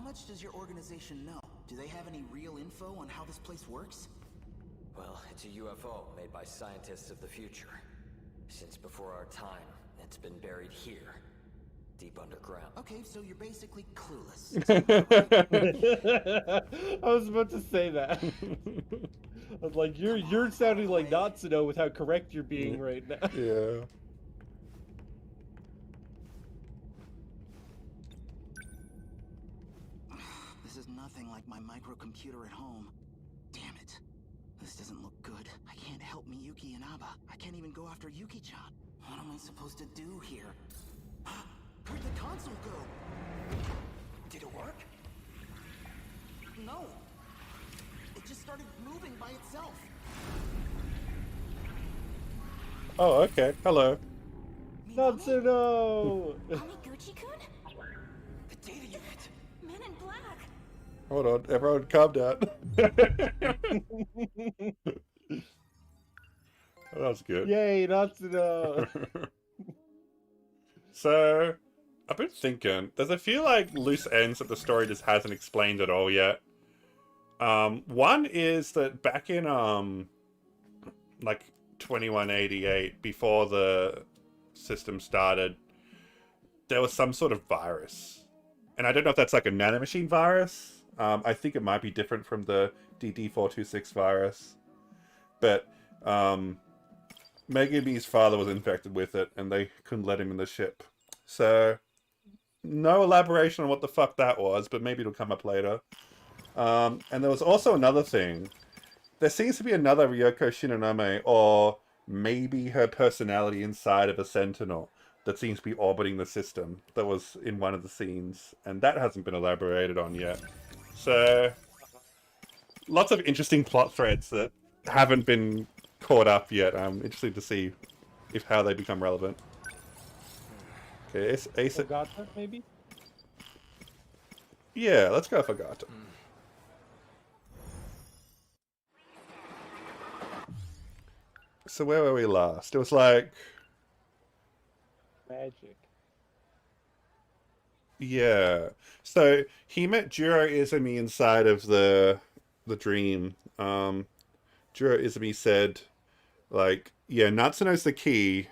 much does your organization know? Do they have any real info on how this place works? Well, it's a UFO made by scientists of the future. Since before our time, it's been buried here, deep underground. Okay, so you're basically clueless. I was about to say that. I was like, you're sounding like Natsuno with how correct you're being right now. Yeah. This is nothing like my microcomputer at home. Damn it. This doesn't look good. I can't help Miyuki and Aba. I can't even go after Yuki-chan. What am I supposed to do here? Where'd the console go? Did it work? No. It just started moving by itself. Oh, okay. Hello. Natsuno! Amiguchi-kun? The data unit. Men in Black. Hold on, everyone calm down. That was good. Yay, Natsuno! So, I've been thinking, there's a few like loose ends that the story just hasn't explained at all yet. One is that back in like 2188, before the system started, there was some sort of virus. And I don't know if that's like a nanomachine virus. I think it might be different from the DD426 virus. But Megumi's father was infected with it, and they couldn't let him in the ship. So, no elaboration on what the fuck that was, but maybe it'll come up later. And there was also another thing. There seems to be another Ryoko Shinonome, or maybe her personality inside of a Sentinel, that seems to be orbiting the system, that was in one of the scenes, and that hasn't been elaborated on yet. So, lots of interesting plot threads that haven't been caught up yet. I'm interested to see how they become relevant. Okay, Ace. Ogata, maybe? Yeah, let's go for Ogata. So where were we last? It was like... Magic. Yeah. So he met Juro Izumi inside of the dream. Juro Izumi said, like, yeah, Natsuno's the key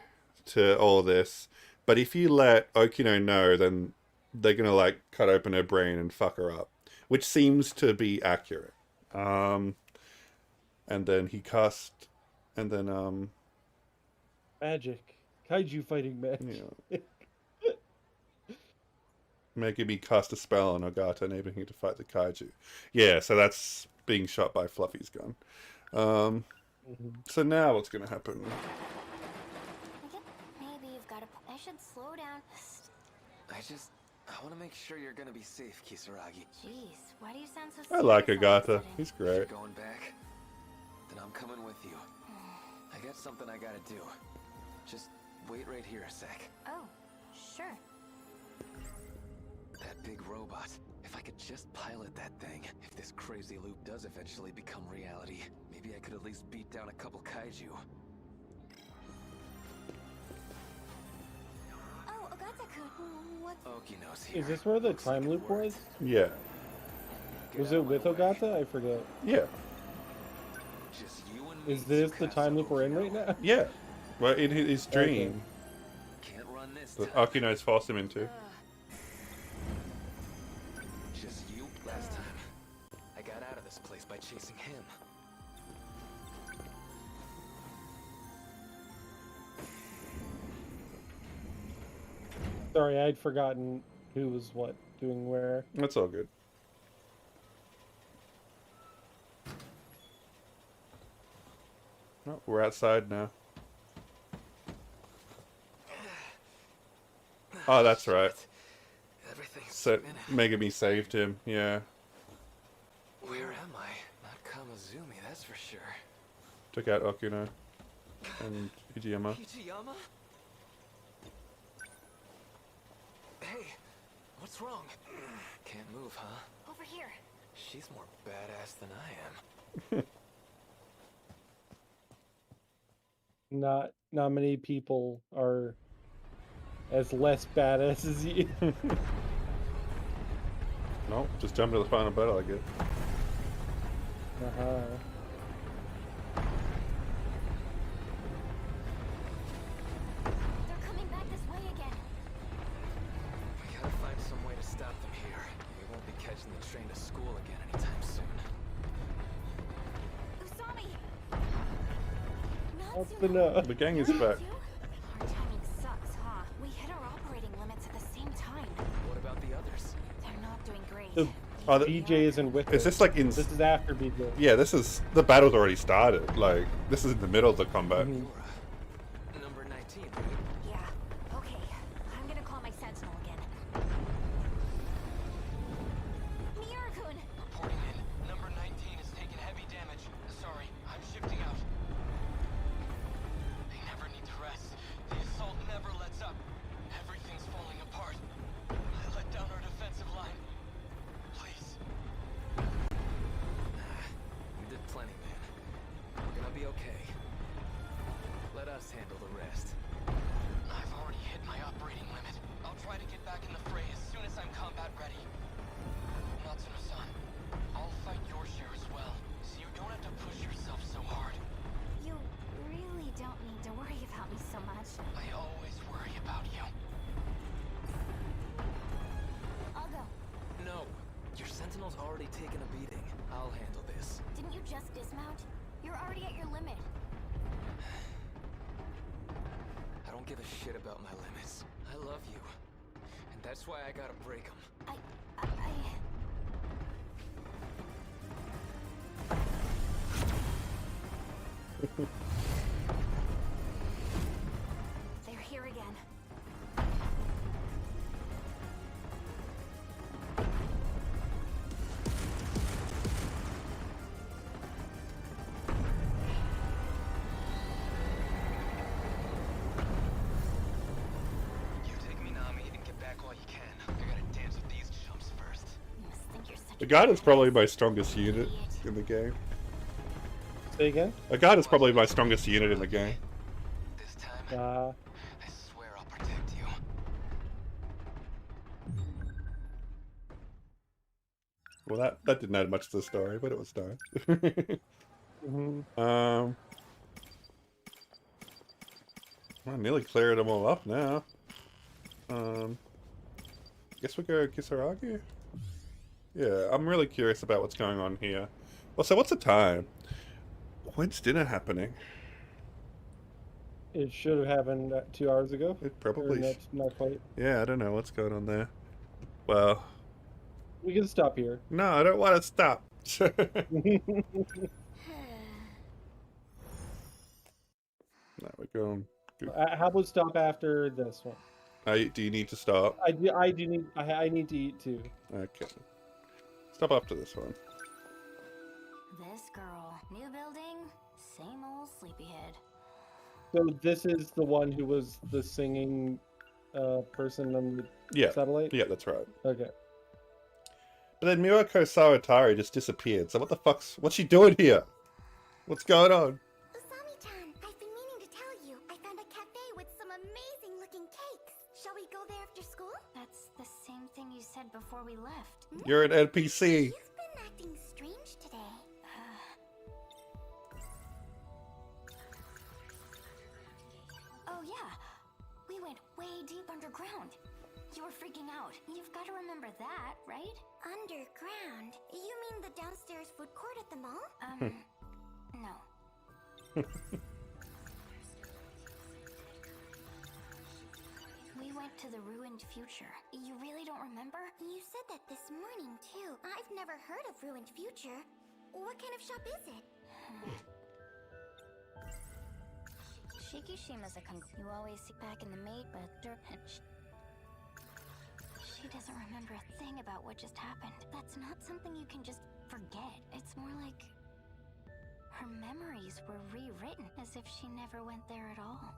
to all this, but if you let Okino know, then they're gonna like cut open her brain and fuck her up, which seems to be accurate. And then he cast, and then Magic. Kaiju fighting magic. Yeah. Megumi cast a spell on Ogata, enabling him to fight the kaiju. Yeah, so that's being shot by Fluffy's gun. So now what's going to happen? Maybe you've got to... I should slow down. I want to make sure you're going to be safe, Kisaragi. Jeez, why do you sound so I like serious all of a Ogata. sudden? He's great. You're going back? Then I'm coming with you. I got something I gotta do. Just wait right here a sec. Oh, sure. That big robot. If I could just pilot that thing. If this crazy loop does eventually become reality, maybe I could at least beat down a couple kaiju. Oh, Ogata-kun, what? Okino's here. Is this where the Looks like time it loop worked. was? Yeah. Was it with Ogata? I forget. Yeah. Just you and me, Is this the Tsukasa time loop we're in right Okino. now? Yeah. Well, in his dream Can't run this that time. Okino's forced him into. Just you. Last time, I got out of this place by chasing him. Sorry, I'd forgotten who was what, doing where. That's all good. Oh, we're outside now. Oh, that's right. Everything's So spinning. Megumi saved him. Yeah. Where am I? Not Kamazumi, that's for sure. Took out Okuno and Ijiyama. Ichiyama? Hey, what's wrong? Can't move, huh? Over here. She's more badass than I am. Not many people are as less badass as you. No, just jump into the final battle, I guess. They're coming back this way again. We gotta find some way to stop them here. We won't be catching the train to school again anytime soon. Usami! What's the no? The gang is back. Our timing sucks, huh? We hit our operating limits at the same time. What about the others? They're not doing great. The Oh, BJ isn't with is us. this like in? This is after BJ. Yeah, this is the battle's already started. Like this is in the middle of the combat. Number 19. Yeah. Okay. I'm gonna call my sentinel again. Miura-kun! Reporting in. Number 19 is taking heavy damage. Sorry, I'm shifting out. They never need to rest. The assault never lets up. Everything's falling apart. I let down our defensive line. Please. You did plenty, man. We're gonna be okay. Let us handle the rest. I've already hit my operating limit. I'll try to get back in the fray as soon as I'm combat ready. Natsuno-san, I'll fight your share as well, so you don't have to push yourself so hard. You really don't need to worry about me so much. I always worry about you. I'll go. No! Your Sentinel's already taken a beating. I'll handle this. Didn't you just dismount? You're already at your limit. I don't give a shit about my limits. I love you. And that's why I gotta break them. They're here again. You take Minami and get back while you can. I gotta dance with these chumps first. You must think you're such The guard is probably my strongest unit in the game. Say again? A guard is probably my strongest unit in the game. This time, Uh, I swear I'll protect you. Well, that didn't add much to the story, but it was nice. I nearly cleared them all up now. Guess we go Kisaragi? Yeah, I'm really curious about what's going on here. Well, so what's the time? When's dinner happening? it should have happened 2 hours ago. It probably... Or not quite. Yeah, I don't know what's going on there. Well... We can stop here. No, I don't want to stop. There we go. How about stop after this one? Do you need to stop? I do need. I need to eat too. Okay. Stop after this one. This girl. New building, same old sleepyhead. So this is the one who was the singing person on the satellite? Yeah, that's right. Okay. But then Mirako Saratari just disappeared. So what's she doing here? What's going on? Usami-chan, I've been meaning to tell you. I found a cafe with some amazing looking cakes. Shall we go there after school? That's the same thing you said before we left. You're an NPC. You've been acting strange today. Oh yeah, we went way deep underground. You were freaking out. You've got to remember that, right? Underground? You mean the downstairs food court at the mall? No. We went to the ruined future. You really don't remember? You said that this morning, too. I've never heard of Ruined Future. What kind of shop is it? Shikishima's a you always see back in the maid, but she doesn't remember a thing about what just happened. That's not something you can just forget. It's more like her memories were rewritten as if she never went there at all.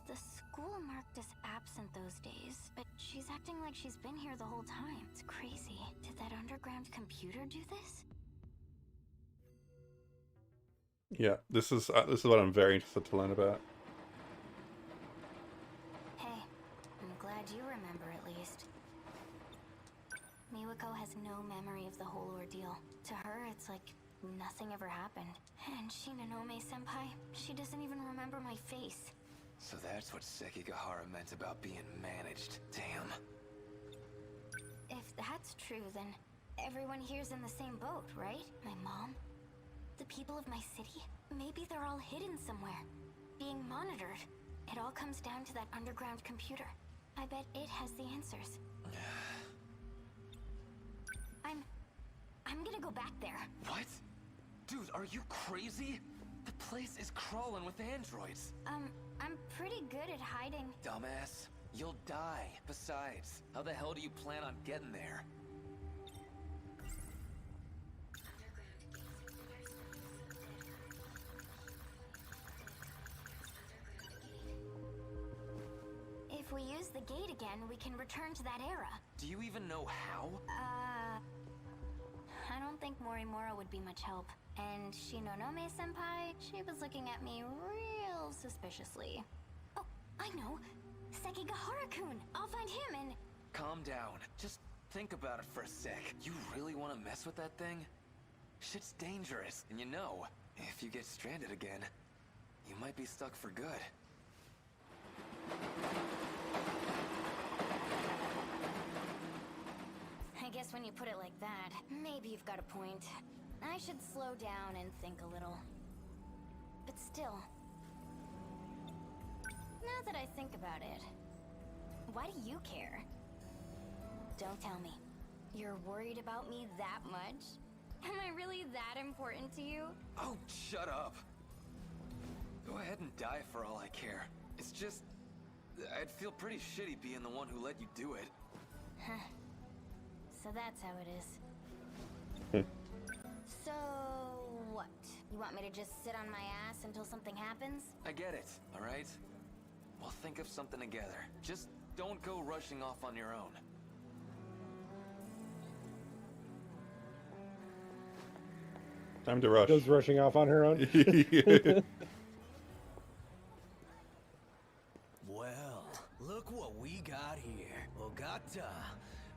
The school marked us absent those days, but she's acting like she's been here the whole time. It's crazy. Did that underground computer do this? Yeah, this is what I'm very interested to learn about. Hey, I'm glad you remember at least. Yuriko has no memory of the whole ordeal. To her, it's like nothing ever happened. And Shinonome-senpai, she doesn't even remember my face. So that's what Sekigahara meant about being managed. Damn. If that's true, then everyone here's in the same boat, right? My mom? The people of my city? Maybe they're all hidden somewhere, being monitored. It all comes down to that underground computer. I bet it has the answers. I'm gonna go back there. What? Dude, are you crazy? The place is crawling with androids. I'm pretty good at hiding. Dumbass. You'll die. Besides, how the hell do you plan on getting there? If we use the gate again, we can return to that era. Do you even know how? I don't think Morimura would be much help. And Shinonome-senpai, she was looking at me real suspiciously. Oh, I know! Sekigahara-kun! I'll find him and... Calm down. Just think about it for a sec. You really want to mess with that thing? Shit's dangerous. And you know, if you get stranded again, you might be stuck for good. I guess when you put it like that, maybe you've got a point. I should slow down and think a little. But still, now that I think about it, why do you care? Don't tell me. You're worried about me that much? Am I really that important to you? Oh, shut up. Go ahead and die for all I care. It's just, I'd feel pretty shitty being the one who let you do it. Huh. So that's how it is. So, what? You want me to just sit on my ass until something happens? I get it, alright? We'll think of something together. Just don't go rushing off on your own. Time to rush. Goes rushing off on her own. Well, look what we got here. Ogata,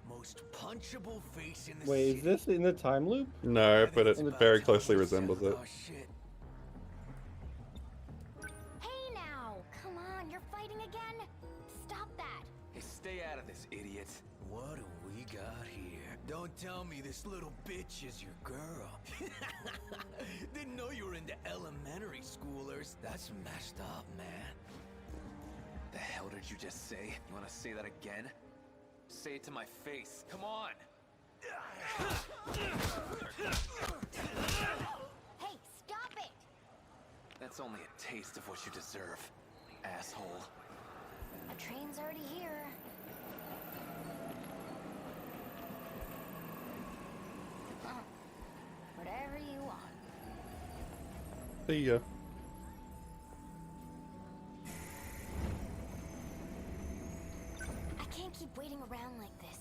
most punchable face in the Wait, city. is this in the time loop? No, but it very closely resembles it. Oh shit. Hey now! Come on, you're fighting again? Stop that! Hey, stay out of this, idiot. What do we got here? Don't tell me this little bitch is your girl. Didn't know you were into elementary schoolers. That's messed up, man. The hell did you just say? You want to say that again? Say it to my face. Come on! Hey, stop it! That's only a taste of what you deserve, asshole. A train's already here. Whatever you want. See ya. I can't keep waiting around like this.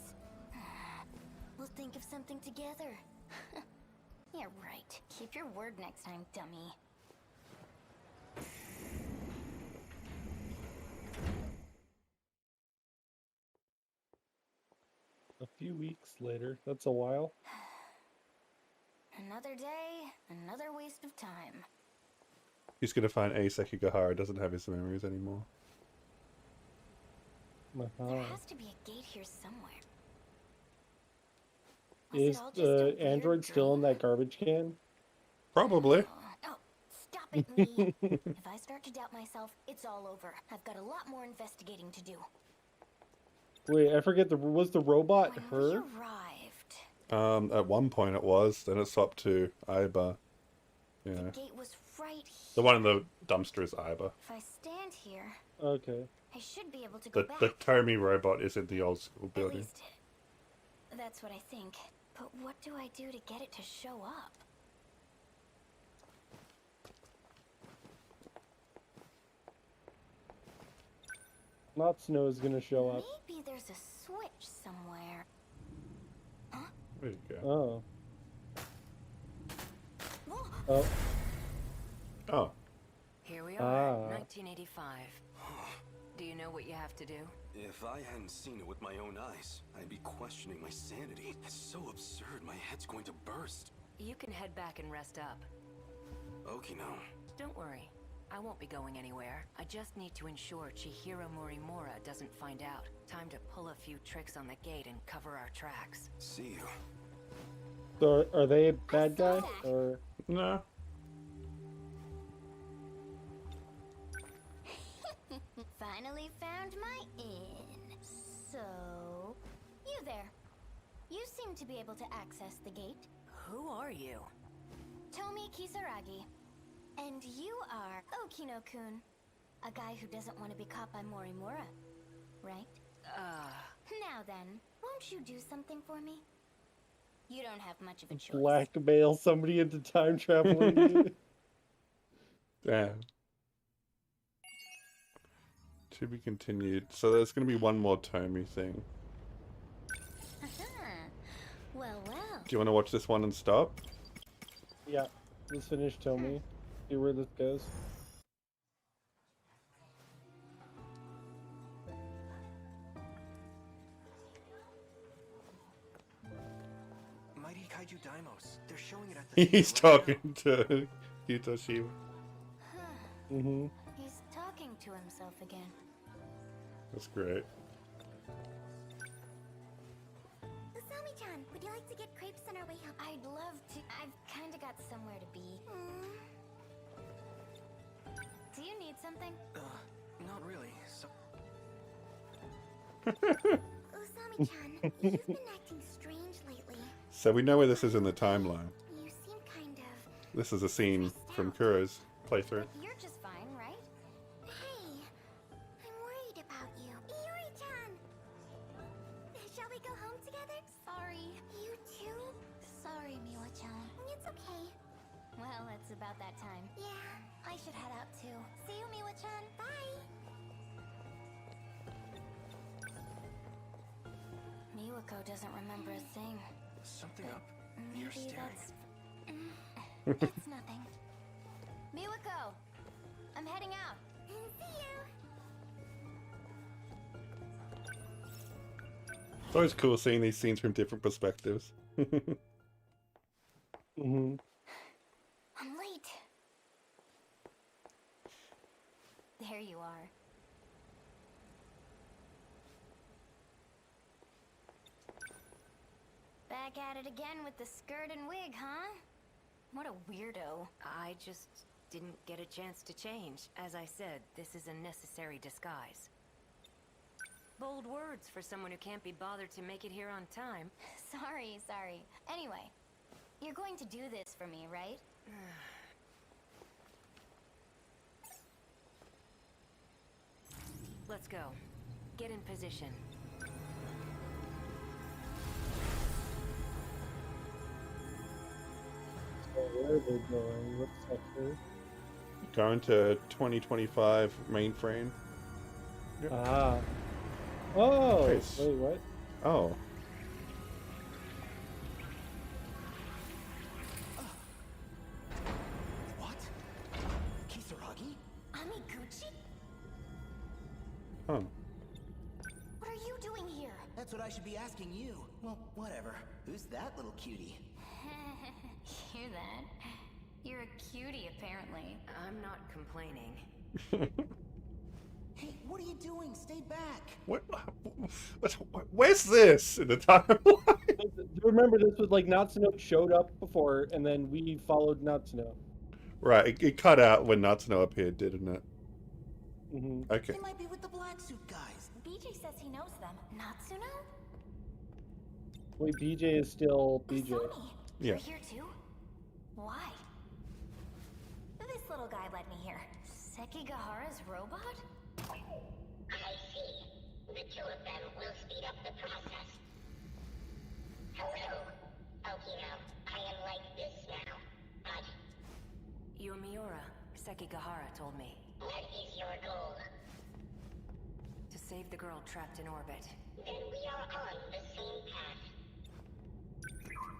We'll think of something together. Yeah, right. Keep your word next time, dummy. A few weeks later. That's a while. Another day, another waste of time. He's gonna find a Sekigahara doesn't have his memories anymore. There has to be a gate here somewhere. Is the android still in that garbage can? Probably. Oh, stop it, me. If I start to doubt myself, it's all over. I've got a lot more investigating to do. Wait, I forget. Was the robot When we her? arrived, At one point it was, then it swapped to Aiba. Yeah. the gate was right here. The one in the dumpster is Aiba. If I stand here, Okay. I should be able to go back. The Tomy robot is in the old school At building. least, that's what I think. But what do I do to get it to show up? Natsuno is gonna show up. Maybe there's a switch somewhere. Huh? There you go. Oh. Oh. Here we are, 1985. Do you know what you have to do? If I hadn't seen it with my own eyes, I'd be questioning my sanity. It's so absurd, my head's going to burst. You can head back and rest up. Okino. Don't worry. I won't be going anywhere. I just need to ensure Chihiro Morimura doesn't find out. Time to pull a few tricks on the gate and cover our tracks. See you. So are they a bad guy or No. Finally found my inn. So, you there. You seem to be able to access the gate. Who are you? Tomi Kisaragi. And you are Okino-kun. A guy who doesn't want to be caught by Morimura. Right? Now then, won't you do something for me? You don't have much of a choice. blackmail somebody into time traveling? Damn. To be continued. So there's going to be one more Tomy thing. Well, well. Do you want to watch this one and stop? Yeah, let's finish Tomy. See where this goes. Mighty Kaiju Daimos. They're showing it at the He's talking to Hitoshima. Mm-hmm. He's talking to himself again. That's great. Usami-chan, would you like to get crepes on our way home? I'd love to. I've kind of got somewhere to be. Do you need something? Not really. So Usami-chan, you've been acting strange lately. So we know where this is in the timeline. You seem kind of... This is a scene from Kuro's playthrough. But you're just fine, right? Hey, I'm worried about you. Iori-chan! Shall we go home together? Sorry. You too? Sorry, Miwa-chan. It's okay. Well, it's about that time. Yeah, I should head out too. See you, Miwa-chan. Bye! Miwako doesn't remember a thing. something up. Maybe You're staring. that's... it's nothing. Miwako! I'm heading out. See you! It's always cool seeing these scenes from different perspectives. Mm-hmm. I'm late. There you are. Back at it again with the skirt and wig, huh? What a weirdo. I just didn't get a chance to change. As I said, this is a necessary disguise. Bold words for someone who can't be bothered to make it here on time. Sorry. Anyway, you're going to do this for me, right? Let's go. Get in position. So where are they going? What sector? Going to 2025 mainframe. Ah. Oh! Nice. Wait, what? Oh. What? Kisaragi? Amiguchi? Huh. What are you doing here? That's what I should be asking you. Well, whatever. Who's that little cutie? Hear that? You're a cutie, apparently. I'm not complaining. Hey, what are you doing? Stay back. Where's this in the timeline? Remember, this was like Natsuno showed up before, and then we followed Natsuno. Right, it cut out when Natsuno appeared, didn't it? Mm-hmm. Okay. They might be with the black suit guys. BJ says he knows them. Natsuno? Wait, BJ is still BJ. Usami, Yeah. you're here too? Why? This little guy led me here. Sekigahara's robot? I see. The two of them will speed up the process. Hello, Okino. I am like this now, but You're Miura. Sekigahara told me. what is your goal? To save the girl trapped in orbit. Then we are on the same path.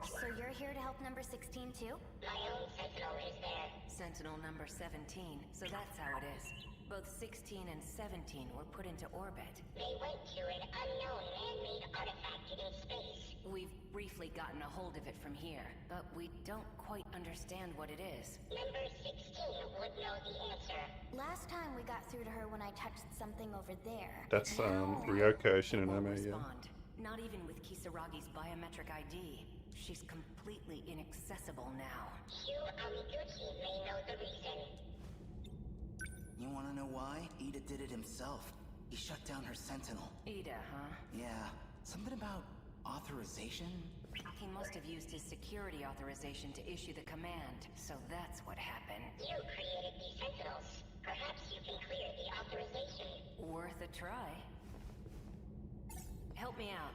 So you're here to help number 16 too? My own Sentinel is there. Sentinel number 17, so that's how it is. Both 16 and 17 were put into orbit. They went to an unknown man-made artifact in space. We've briefly gotten a hold of it from here, but we don't quite understand what it is. Number 16 would know the answer. Last time we got through to her when I touched something over there. That's Ryoko Shinonome, yeah. Respond. Not even with Kisaragi's biometric ID. She's completely inaccessible now. Hugh Amiguchi may know the reason. You wanna know why? Ida did it himself. He shut down her Sentinel. Ida, huh? Yeah. Something about authorization? He must have used his security authorization to issue the command, so that's what happened. You created these Sentinels. Perhaps you can clear the authorization. Worth a try. Help me out.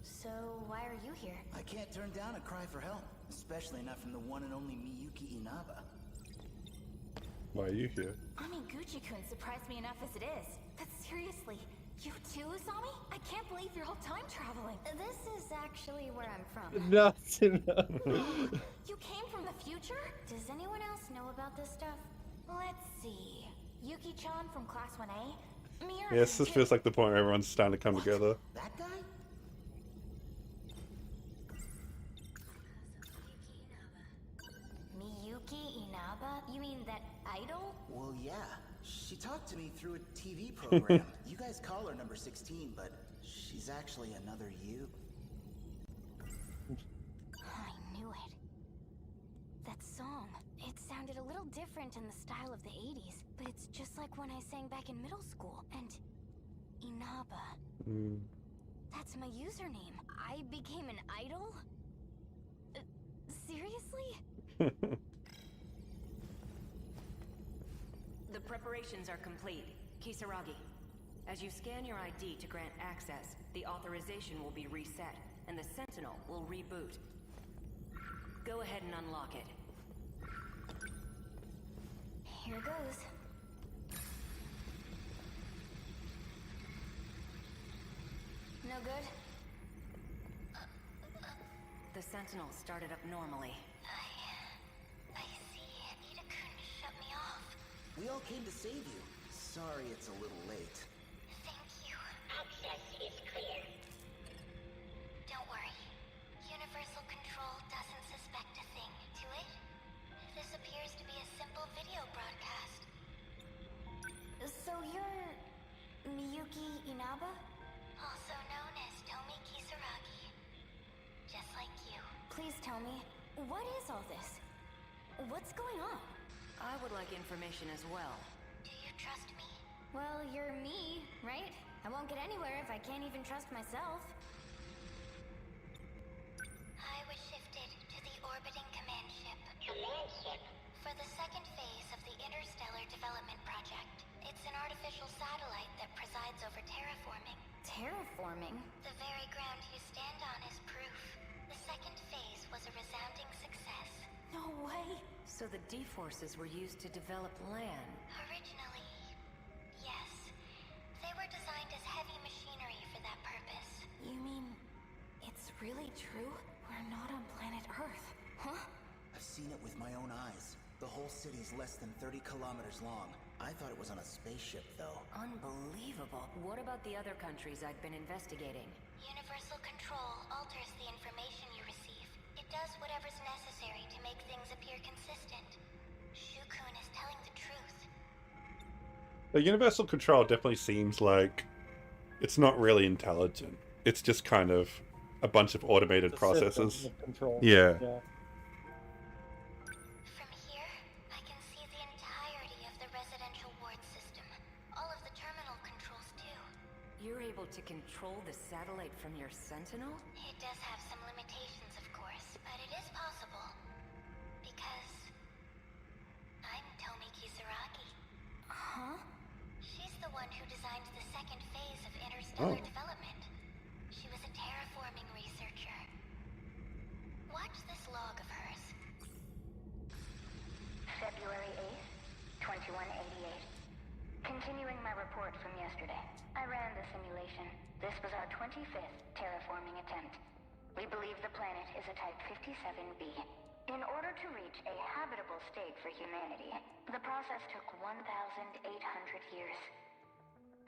So, why are you here? I can't turn down a cry for help. Especially not from the one and only Miyuki Inaba. Why are you here? Amiguchi-kun surprised me enough as it is. But seriously, you too, Usami? I can't believe you're all time traveling. This is actually where I'm from. Nuts enough. You came from the future? Does anyone else know about this stuff? Let's see. Yuki-chan from Class 1A? Miura Yes, this feels like the point where everyone's starting to come together. That guy? Miyuki Inaba? You mean that idol? Well, yeah. She talked to me through a TV program. You guys call her number 16, but she's actually another you. I knew it. That song. It sounded a little different in the style of the 80s, but it's just like when I sang back in middle school. And Inaba. That's my username. I became an idol? Seriously? The preparations are complete. Kisaragi, as you scan your ID to grant access, the authorization will be reset, and the Sentinel will reboot. Go ahead and unlock it. Here goes. No good? The Sentinel started up normally. I see. Ida-kun shut me off. We all came to save you. Sorry it's a little late. Thank you. Access is clear. Don't worry. Universal Control doesn't suspect a thing, do it? This appears to be a simple video broadcast. So you're Miyuki Inaba? Also known as Tomi Kisaragi. Just like you. Please tell me, what is all this? What's going on? I would like information as well. Do you trust me? Well, you're me, right? I won't get anywhere if I can't even trust myself. I was shifted to the orbiting command ship. Command ship? For the second phase of the Interstellar Development Project. It's an artificial satellite that presides over terraforming. Terraforming? The very ground you stand on is proof. The second phase was a resounding success. No way. So the D-forces were used to develop land. Originally, yes. They were designed as heavy machinery for that purpose. You mean it's really true? We're not on planet Earth, huh? I've seen it with my own eyes. The whole city's less than 30 kilometers long. I thought it was on a spaceship, though. Unbelievable. What about the other countries I've been investigating? Universal Control alters the information you receive. It does whatever's necessary to make things appear consistent. Shukun is telling the truth. The Universal Control definitely seems like it's not really intelligent. It's just kind of a bunch of automated processes. Control. Yeah. From here, I can see the entirety of the residential ward system. All of the terminal controls, too. You're able to control the satellite from your Sentinel? It does have some limitations, of course, but it is possible. Because I'm Tomi Kisaragi. Huh? She's the one who designed the second phase of interstellar development. She was a terraforming researcher. Watch this log of hers. February 8th, 2188. Continuing my report from yesterday, I ran the simulation. This was our 25th terraforming attempt. We believe the planet is a Type 57b. In order to reach a habitable state for humanity, the process took 1,800 years.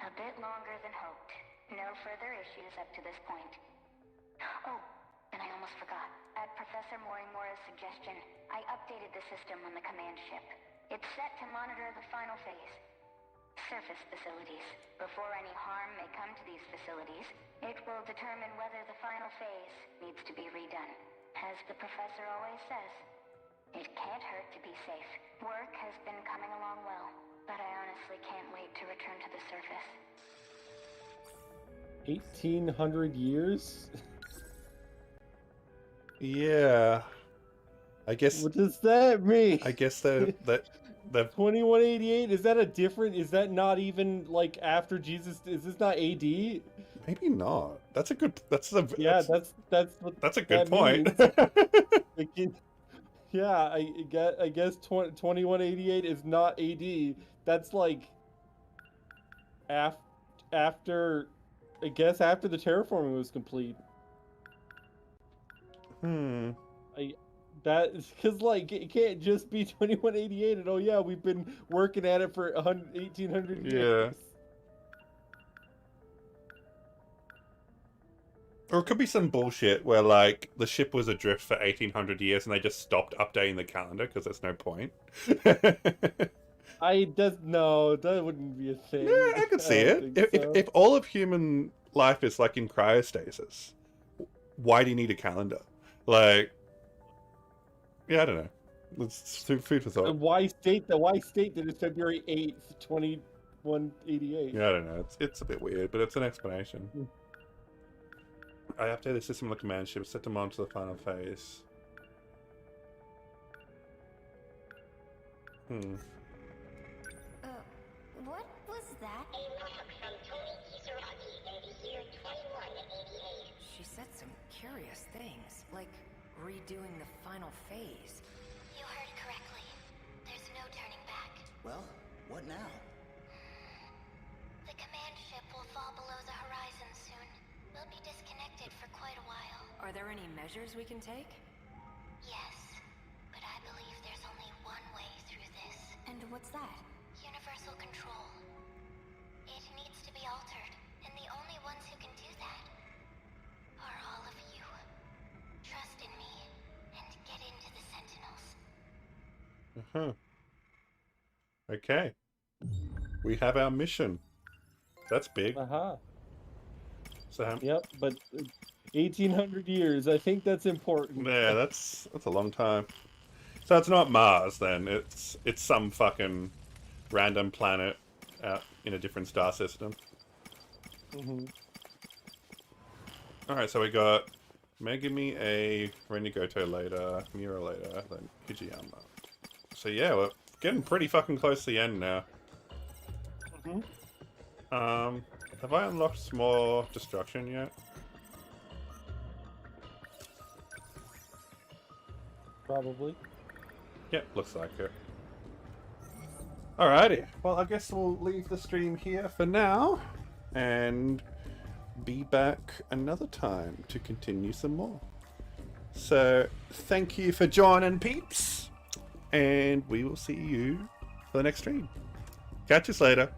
A bit longer than hoped. No further issues up to this point. Oh, and I almost forgot. At Professor Morimura's suggestion, I updated the system on the command ship. It's set to monitor the final phase. Surface facilities. Before any harm may come to these facilities, it will determine whether the final phase needs to be redone. As the professor always says, it can't hurt to be safe. Work has been coming along well, but I honestly can't wait to return to the surface. 1,800 years? Yeah. I guess. What does that mean? I guess that 2188, is that a different, is that not even like after Jesus, is this not AD? Maybe not. That's a good, that's a good point. Yeah, I guess 2188 is not AD. That's like after, I guess after the terraforming was complete. Because like it can't just be 2188 and oh yeah, we've been working at it for 1,800 years. Yeah. Or it could be some bullshit where like the ship was adrift for 1,800 years and they just stopped updating the calendar because there's no point. No, that wouldn't be a thing. Yeah, I could see it. If all of human life is like in cryostasis, why do you need a calendar? Like, yeah, I don't know. It's food for thought. And why state that it's February 8th, 2188? Yeah, I don't know. It's a bit weird, but it's an explanation. I updated the system on the command ship, set them on to the final phase. What was that? A log from Tony Kisaragi in the year 2188. She said some curious things, like redoing the final phase. You heard correctly. There's no turning back. Well, what now? The command ship will fall below the horizon soon. We'll be disconnected for quite a while. Are there any measures we can take? Yes, but I believe there's only one way through this. And what's that? Universal control. It needs to be altered, and the only ones who can do that are all of you. Trust in me, and get into the Sentinels. Okay. We have our mission. That's big. So yep, but 1,800 years. I think that's important. Yeah, that's a long time. So it's not Mars then. It's some fucking random planet out in a different star system. All right, so we got Megami, a Renigoto later, Mira later, then Hijiyama. So yeah, we're getting pretty fucking close to the end now. Have I unlocked more destruction yet? Probably. Yep, looks like it. Alrighty, well I guess we'll leave the stream here for now, and be back another time to continue some more. So, thank you for joining, peeps, and we will see you for the next stream. Catch us later.